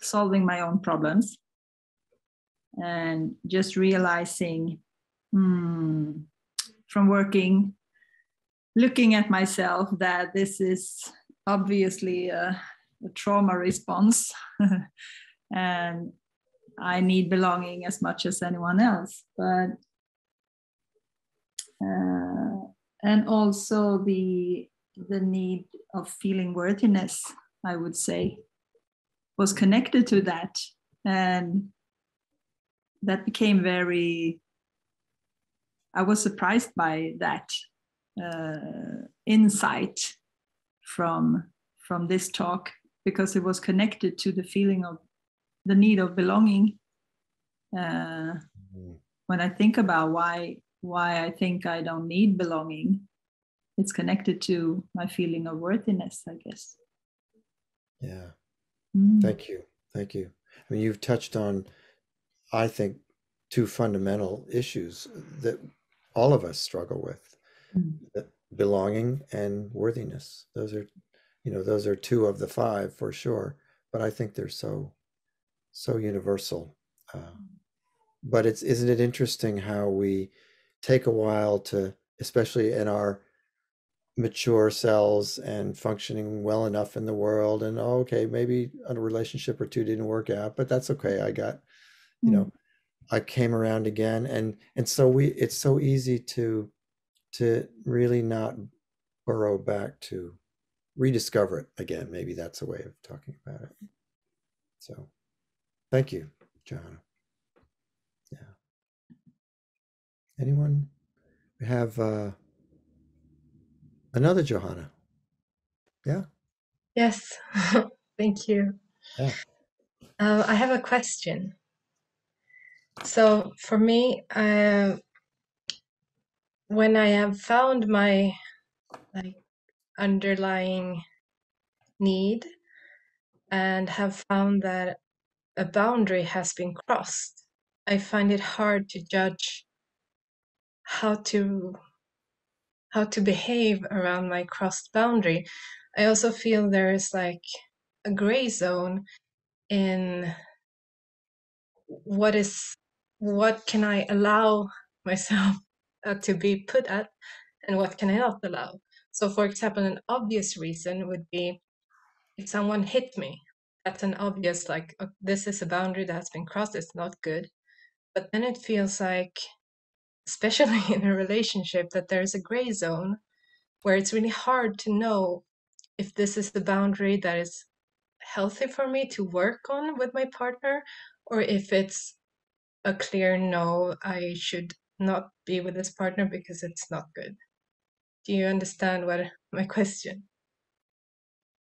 S10: solving my own problems. And just realizing from looking at myself, that this is obviously a trauma response and I need belonging as much as anyone else. But and also the need of feeling worthiness, I would say, was connected to that. And that became I was surprised by that insight from this talk, because it was connected to the feeling of the need of belonging. When I think about why I think I don't need belonging, it's connected to my feeling of worthiness, I guess.
S3: Yeah. Thank you. Thank you. I mean, you've touched on, I think, 2 fundamental issues that all of us struggle with: belonging and worthiness. Those are 2 of the 5 for sure, but I think they're so universal. But isn't it interesting how we take a while to, especially in our mature selves and functioning well enough in the world, and okay, maybe a relationship or 2 didn't work out, but that's okay. I got, I came around again, and so it's so easy to really not burrow back to rediscover it again. Maybe that's a way of talking about it. So thank you, John. Yeah. Anyone? We have another Johanna. Yeah.
S11: Yes. Thank you.
S3: Yeah.
S11: I have a question. So for me, when I have found my underlying need and have found that a boundary has been crossed, I find it hard to judge how to behave around my crossed boundary. I also feel there is a gray zone in what can I allow myself to be put at, and what can I not allow. So for example, an obvious reason would be if someone hit me. That's an obvious, this is a boundary that has been crossed, it's not good. But then it feels like, especially in a relationship, that there's a gray zone where it's really hard to know if this is the boundary that is healthy for me to work on with my partner, or if it's a clear no, I should not be with this partner because it's not good. Do you understand what my question?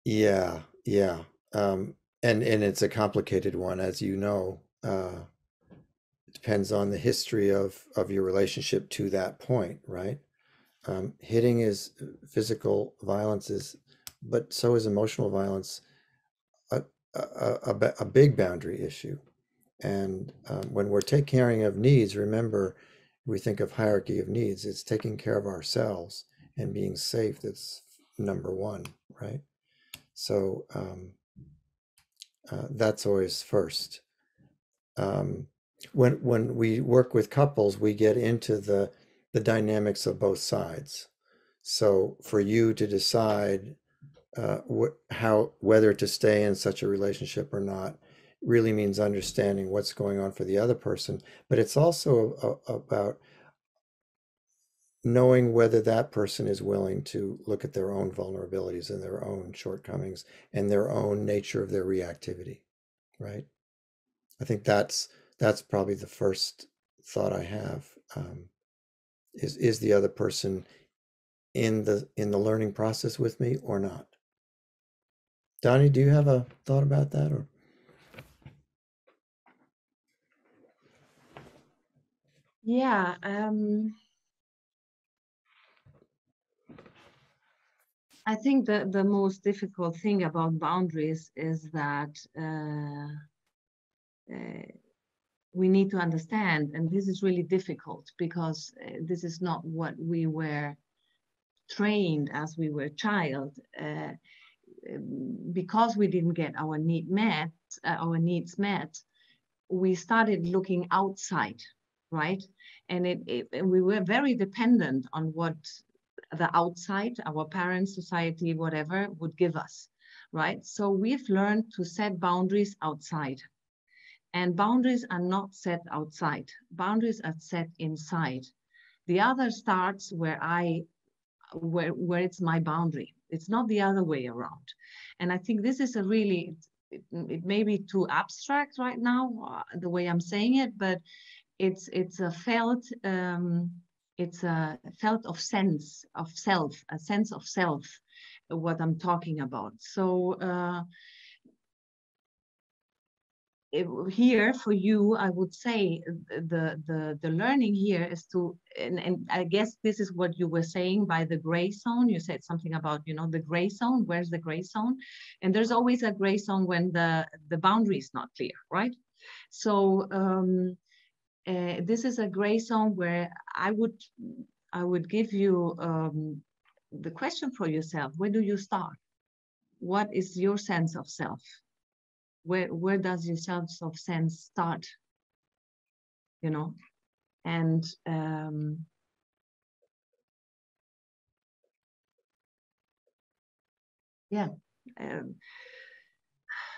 S3: Yeah. And it's a complicated one, as you know. It depends on the history of your relationship to that point, right? Hitting is physical violence, but so is emotional violence a big boundary issue. And when we're taking care of needs, remember, we think of hierarchy of needs, it's taking care of ourselves and being safe. That's number 1, right? So that's always first. When we work with couples, we get into the dynamics of both sides. So for you to decide whether to stay in such a relationship or not, really means understanding what's going on for the other person, but it's also about knowing whether that person is willing to look at their own vulnerabilities and their own shortcomings and their own nature of their reactivity, right? I think that's probably the first thought I have. Is the other person in the learning process with me or not? Donnie, do you have a thought about that? Or
S2: Yeah, I think the most difficult thing about boundaries is that we need to understand, and this is really difficult because this is not what we were trained as we were a child. Because we didn't get our needs met, we started looking outside, right? And we were very dependent on what the outside, our parents, society, whatever, would give us, right? So we've learned to set boundaries outside. And boundaries are not set outside. Boundaries are set inside. The other starts where it's my boundary. It's not the other way around. And I think this is a really, it may be too abstract right now, the way I'm saying it, but it's a felt of sense of self, a sense of self, what I'm talking about. So here for you, I would say the learning here is to, and I guess this is what you were saying by the gray zone. You said something about, the gray zone. Where's the gray zone? And there's always a gray zone when the boundary is not clear, right? So this is a gray zone where I would give you the question for yourself. Where do you start? What is your sense of self? Where does your sense of sense start? And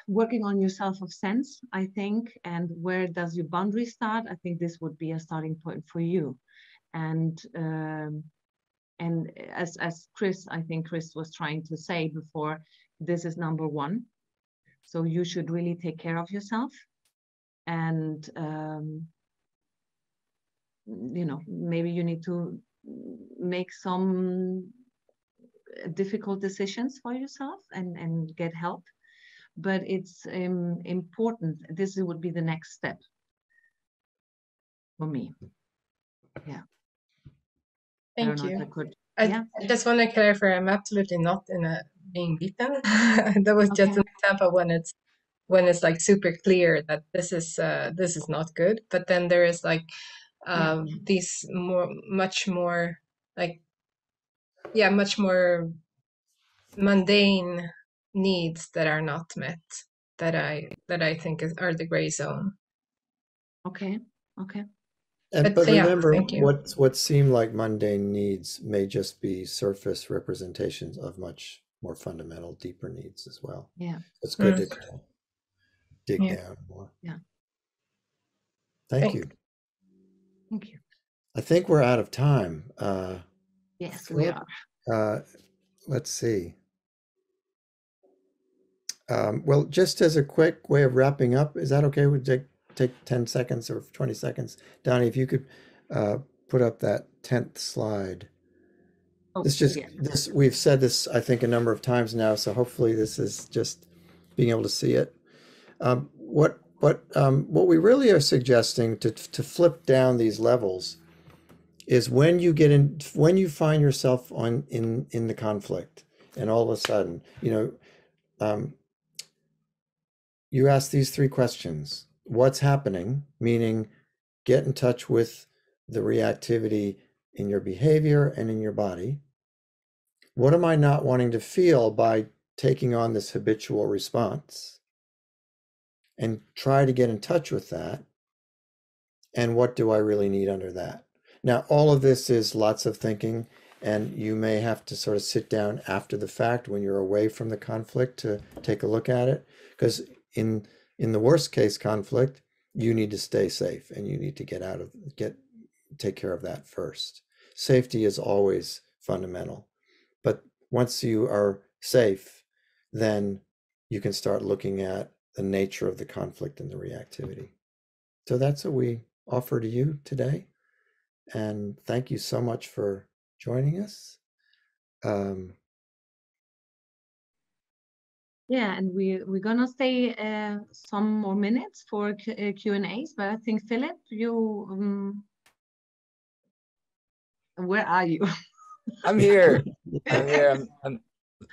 S2: working on your self of sense, I think, and where does your boundary start? I think this would be a starting point for you. And as Chris, I think Chris was trying to say before, this is number one. So you should really take care of yourself, and maybe you need to make some difficult decisions for yourself and get help. But it's important. This would be the next step for me. Yeah.
S11: Thank you.
S2: I
S11: just want to clarify, I'm absolutely not in a being beaten. That was just an example when it's like super clear that this is not good. But then there is like these much more mundane needs that are not met, that I think are the gray zone.
S2: Okay.
S3: But remember, what seem like mundane needs may just be surface representations of much more fundamental, deeper needs as well.
S2: Yeah.
S3: It's good to dig down more.
S2: Yeah.
S3: Thank you.
S2: Thank you.
S3: I think we're out of time.
S2: Yes, we are.
S3: Let's see. Well, just as a quick way of wrapping up, is that okay? We'd take 10 seconds or 20 seconds. Donnie, if you could put up that 10th slide. We've said this, I think, a number of times now, so hopefully this is just being able to see it. What we really are suggesting to flip down these levels is when you find yourself in the conflict, and all of a sudden, you ask these three questions. What's happening? Meaning, get in touch with the reactivity in your behavior and in your body. What am I not wanting to feel by taking on this habitual response? And try to get in touch with that. And what do I really need under that? Now, all of this is lots of thinking, and you may have to sort of sit down after the fact when you're away from the conflict to take a look at it. Because in in the worst case conflict, you need to stay safe and you need to take care of that first. Safety is always fundamental. But once you are safe, then you can start looking at the nature of the conflict and the reactivity. So that's what we offer to you today. And thank you so much for joining us.
S2: Yeah, and we're gonna stay some more minutes for Q&As, but I think Philip, you where are you?
S1: I'm here. I'm here. I'm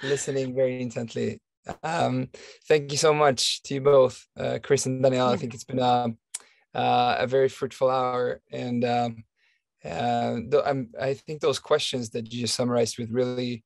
S1: listening very intently. Thank you so much to you both, Chris and Danielle. I think it's been a very fruitful hour, and I think those questions that you just summarized with really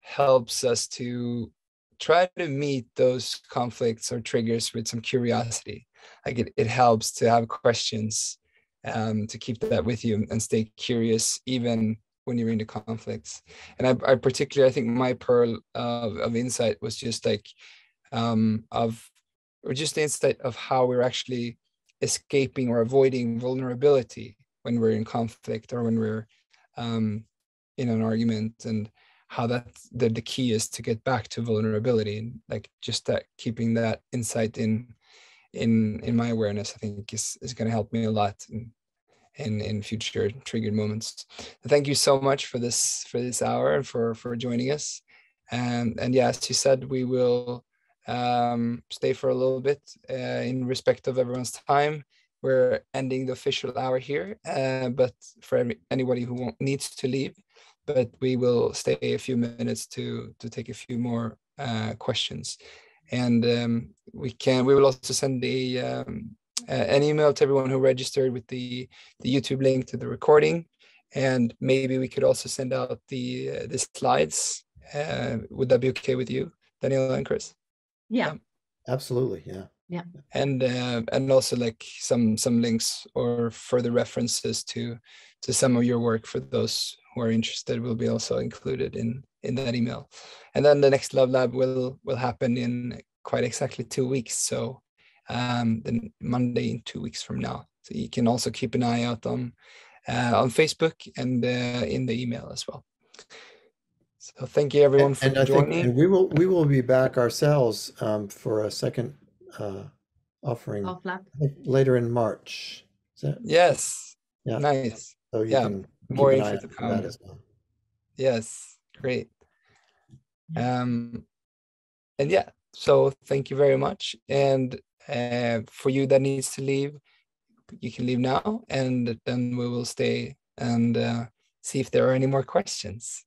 S1: helps us to try to meet those conflicts or triggers with some curiosity. Like it helps to have questions, to keep that with you and stay curious even when you're into conflicts. And I particularly, I think my pearl of insight was just like just the insight of how we're actually escaping or avoiding vulnerability when we're in conflict or when we're in an argument, and how that's the key is to get back to vulnerability, and like just that keeping that insight in my awareness, I think is going to help me a lot in future triggered moments. Thank you so much for this hour and for joining us. And yeah, as you said, we will stay for a little bit in respect of everyone's time. We're ending the official hour here, but for anybody who needs to leave, but we will stay a few minutes to take a few more questions. And we will also send an email to everyone who registered with the YouTube link to the recording, and maybe we could also send out the slides. Would that be okay with you, Daniela and Chris?
S2: Yeah.
S3: Absolutely. Yeah.
S2: Yeah.
S1: And also like some links or further references to some of your work for those who are interested will be also included in that email. And then the next Love Lab will happen in quite exactly 2 weeks. So the Monday in 2 weeks from now. So you can also keep an eye out on Facebook and in the email as well. So thank you everyone for joining.
S3: And we will be back ourselves for a second offering later in March.
S1: Yes.
S3: Yeah.
S1: Nice.
S3: So you can
S1: more
S3: keep an eye
S1: info
S3: out
S1: to
S3: for
S1: come.
S3: that as well.
S1: Yes, great. And yeah, so thank you very much. And for you that needs to leave, you can leave now, and then we will stay and see if there are any more questions.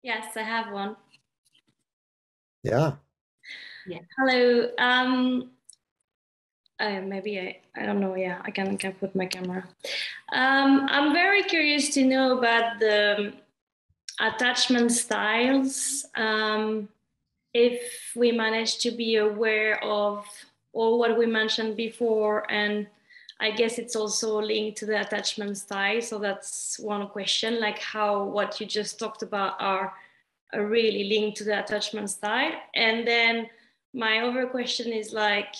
S12: Yes, I have one.
S3: Yeah.
S2: Yeah.
S12: Hello. Maybe I don't know. Yeah, I can put my camera. I'm very curious to know about the attachment styles. If we manage to be aware of all what we mentioned before, and I guess it's also linked to the attachment style. So that's one question, like how what you just talked about are really linked to the attachment style. And then my other question is like,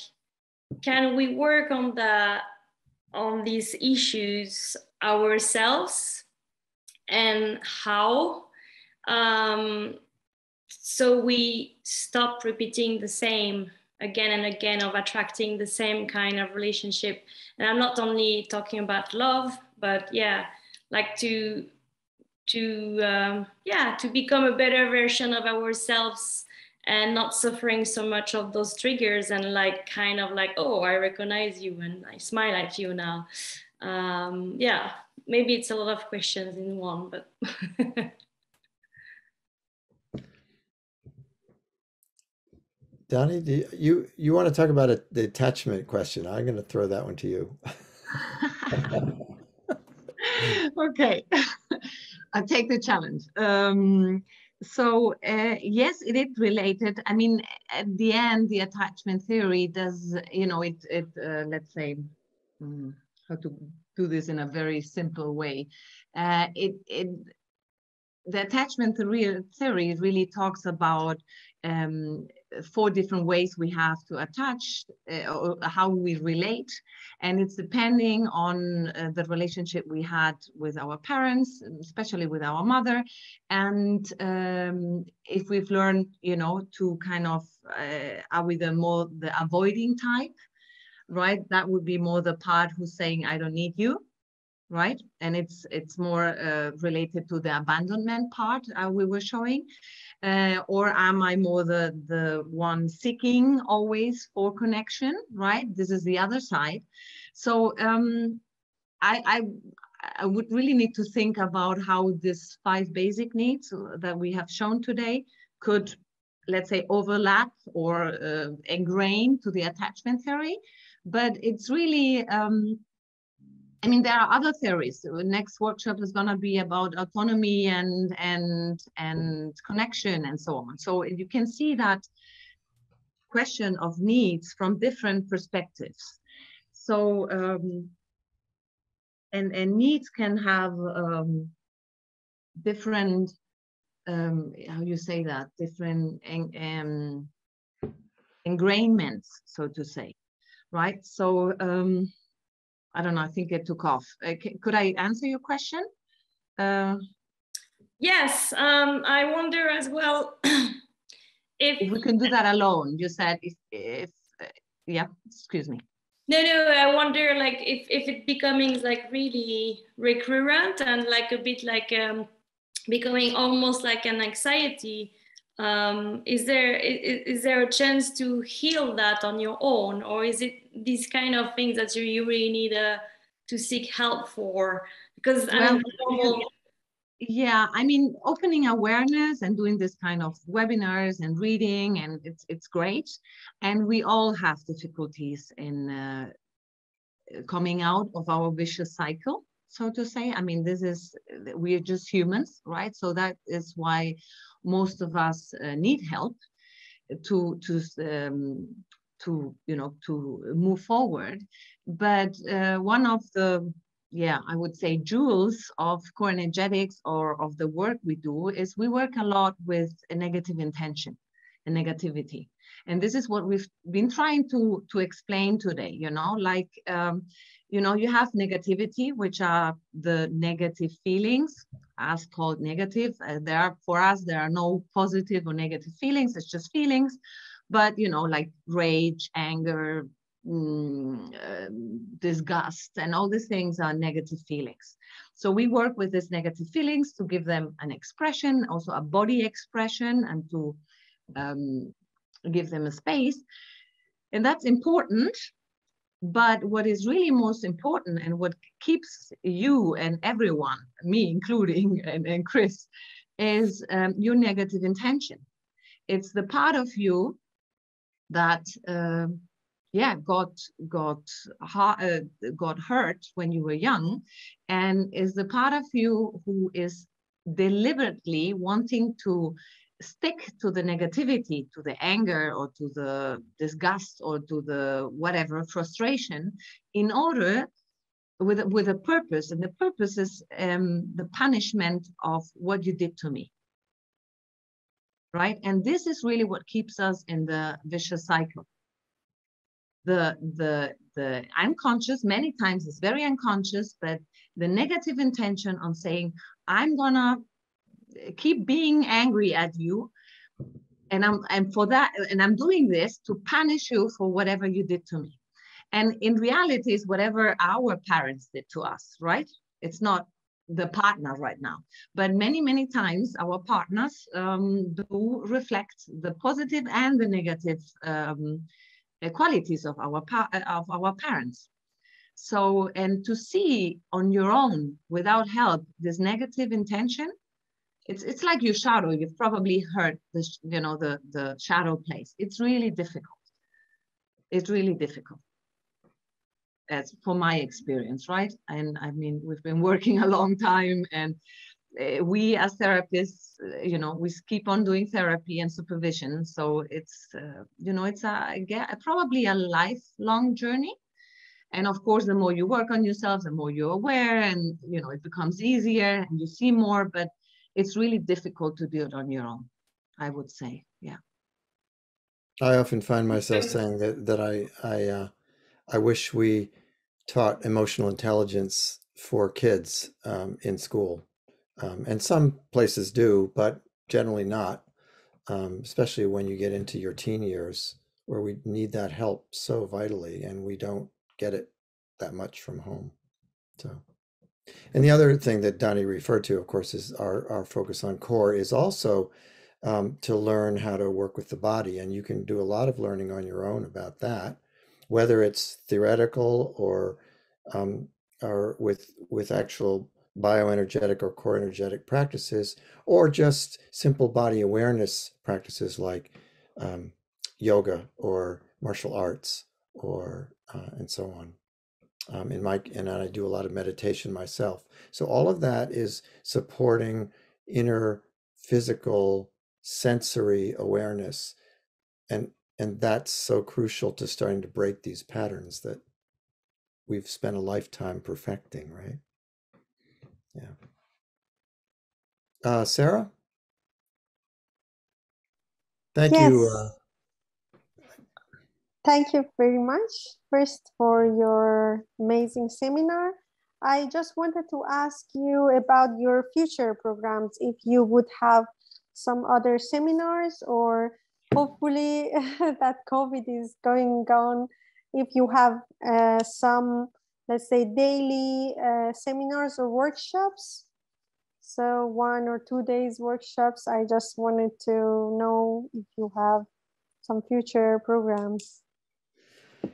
S12: can we work on these issues ourselves, and how? So we stop repeating the same again and again of attracting the same kind of relationship. And I'm not only talking about love, but yeah, like to become a better version of ourselves and not suffering so much of those triggers, and like kind of like, oh, I recognize you and I smile at you now. Yeah, maybe it's a lot of questions in one, but
S3: Donnie, do you want to talk about the attachment question? I'm going to throw that one to you.
S2: Okay. I take the challenge. So yes, it is related. I mean, at the end, the attachment theory does, let's say, how to do this in a very simple way. the attachment theory really talks about 4 different ways we have to attach, or how we relate, and it's depending on the relationship we had with our parents, especially with our mother, and if we've learned, you know, to kind of are we the avoiding type, right? That would be more the part who's saying I don't need you, right? And it's more related to the abandonment part we were showing. Or am I more the one seeking always for connection, right? This is the other side. So I would really need to think about how this 5 basic needs that we have shown today could, let's say, overlap or ingrain to the attachment theory. But it's really, I mean, there are other theories. The next workshop is going to be about autonomy and connection and so on. So you can see that question of needs from different perspectives. So and needs can have different how you say that, different ingrainments, so to say, right? So I don't know, I think it took off. Could I answer your question?
S12: Yes, I wonder as well if
S2: we can do that alone. You said if yeah, excuse me.
S12: No, I wonder like if it becoming like really recurrent and like a bit like becoming almost like an anxiety. Is there a chance to heal that on your own, or is it these kind of things that you really need to seek help for? Because I mean,
S2: yeah, I mean, opening awareness and doing this kind of webinars and reading, and it's great. And we all have difficulties in coming out of our vicious cycle, so to say. I mean, we're just humans, right? So that is why most of us need help to you know, to move forward. But one of the, yeah, I would say jewels of core energetics or of the work we do is we work a lot with a negative intention and negativity. And this is what we've been trying to explain today, you know, like, you know, you have negativity, which are the negative feelings, as called negative. For us, there are no positive or negative feelings, it's just feelings. But, you know, like rage, anger, disgust, and all these things are negative feelings. So we work with these negative feelings to give them an expression, also a body expression, and to give them a space. And that's important. But what is really most important, and what keeps you and everyone, me including, and Chris, is your negative intention. It's the part of you that yeah, got hurt when you were young, and is the part of you who is deliberately wanting to stick to the negativity, to the anger, or to the disgust, or to the whatever frustration, in order with a purpose. And the purpose is the punishment of what you did to me, right? And this is really what keeps us in the vicious cycle. The unconscious, many times it's very unconscious, but the negative intention on saying, I'm gonna keep being angry at you, and I'm doing this to punish you for whatever you did to me. And in reality, it's whatever our parents did to us, right? It's not the partner right now, but many times our partners do reflect the positive and the negative qualities of our parents. So, and to see on your own without help this negative intention, it's like your shadow. You've probably heard this, you know, the shadow place. It's really difficult. It's really difficult. As for my experience, right? And I mean, we've been working a long time, and we as therapists, you know, we keep on doing therapy and supervision. So it's, you know, it's probably a lifelong journey. And of course, the more you work on yourself, the more you're aware, and, you know, it becomes easier and you see more, but it's really difficult to do it on your own, I would say. Yeah.
S3: I often find myself saying that I wish we taught emotional intelligence for kids in school. And some places do, but generally not, especially when you get into your teen years where we need that help so vitally and we don't get it that much from home. So, and the other thing that Donnie referred to, of course, is our focus on core is also to learn how to work with the body. And you can do a lot of learning on your own about that, whether it's theoretical or with actual bioenergetic or core energetic practices, or just simple body awareness practices like yoga or martial arts or and so on. And I do a lot of meditation myself. So all of that is supporting inner physical sensory awareness, and that's so crucial to starting to break these patterns that we've spent a lifetime perfecting, right? Yeah. Sarah? Thank you.
S6: Yes. Thank you very much, first, for your amazing seminar. I just wanted to ask you about your future programs, if you would have some other seminars, or hopefully that COVID is going on, if you have some, let's say, daily seminars or workshops. So 1 or 2 days workshops. I just wanted to know if you have some future programs.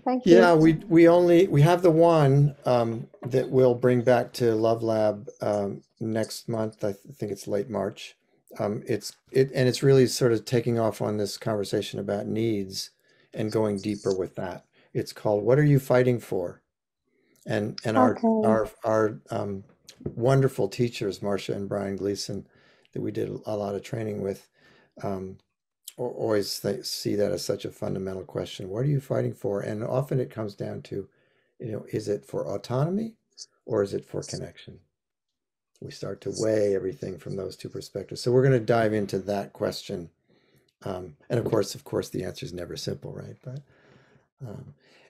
S6: Thank you.
S3: Yeah, we have the one that we'll bring back to Love Lab next month. I think it's late March. It's really sort of taking off on this conversation about needs and going deeper with that. It's called "What Are You Fighting For?" And our wonderful teachers, Marcia and Brian Gleason, that we did a lot of training with, always see that as such a fundamental question. What are you fighting for? And often it comes down to, is it for autonomy or is it for connection? We start to weigh everything from those two perspectives. So we're going to dive into that question. And of course, the answer is never simple, right? But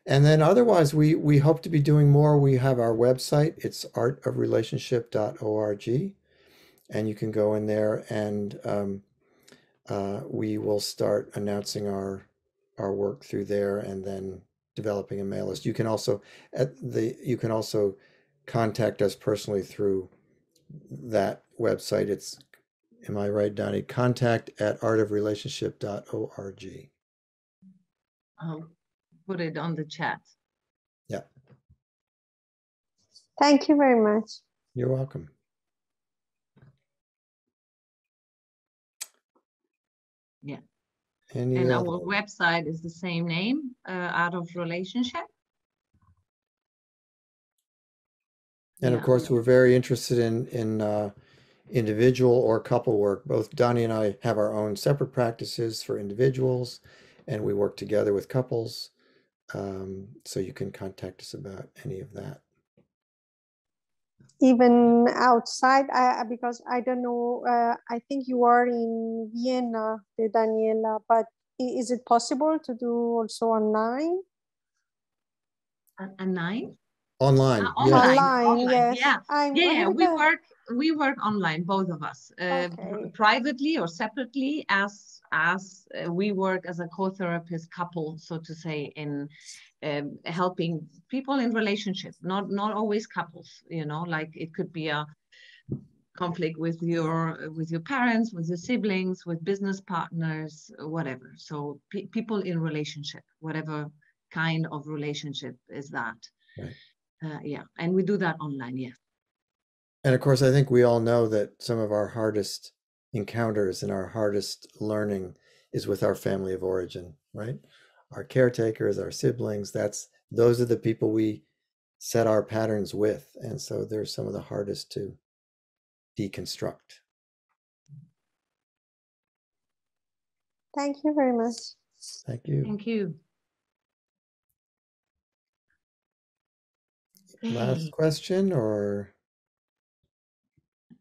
S3: and then otherwise, we hope to be doing more. We have our website. It's artofrelationship.org. And you can go in there and we will start announcing our work through there, and then developing a mail list. You can also contact us personally through that website. It's, am I right, Donnie? contact@artofrelationship.org.
S2: I'll put it on the chat.
S3: Yeah.
S6: Thank you very much.
S3: You're welcome.
S2: Yeah.
S3: And
S2: our website is the same name, Art of Relationship.
S3: And of course, we're very interested in individual or couple work. Both Donnie and I have our own separate practices for individuals, and we work together with couples. So you can contact us about any of that.
S6: Even outside, because I don't know, I think you are in Vienna, Daniela, but is it possible to do also online?
S2: Online?
S3: Online.
S6: Online, yes.
S2: Yeah. We work online, both of us, privately or separately, as we work as a co-therapist couple, so to say, in helping people in relationship, not always couples, like it could be a conflict with your parents, with your siblings, with business partners, whatever. So people in relationship, whatever kind of relationship is that.
S3: Right.
S2: Yeah, and we do that online. Yeah.
S3: And of course, I think we all know that some of our hardest encounters and our hardest learning is with our family of origin, right? Our caretakers, our siblings, those are the people we set our patterns with. And so they're some of the hardest to deconstruct.
S6: Thank you very much.
S3: Thank you.
S2: Thank you.
S3: Last question, or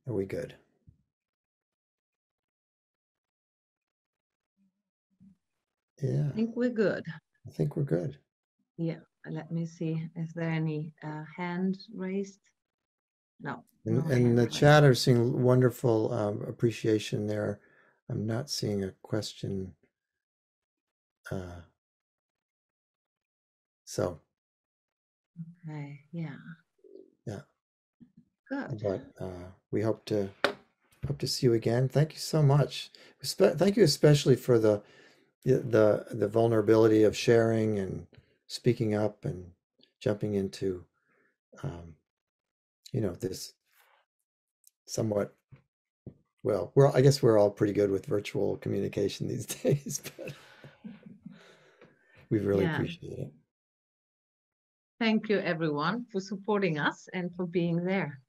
S3: are we good? Yeah.
S2: I think we're good.
S3: I think we're good.
S2: Yeah. Let me see. Is there any hand raised? No.
S3: And the chat are seeing wonderful appreciation there. I'm not seeing a question. So.
S2: Okay. Yeah.
S3: Yeah.
S2: Good.
S3: But we hope to see you again. Thank you so much. Thank you especially for the vulnerability of sharing and speaking up and jumping into this somewhat, well, I guess we're all pretty good with virtual communication these days, but we really appreciate it.
S2: Thank you everyone for supporting us and for being there.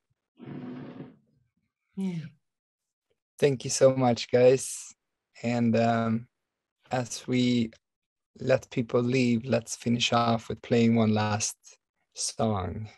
S2: Yeah.
S1: Thank you so much, guys. And as we let people leave, let's finish off with playing one last song.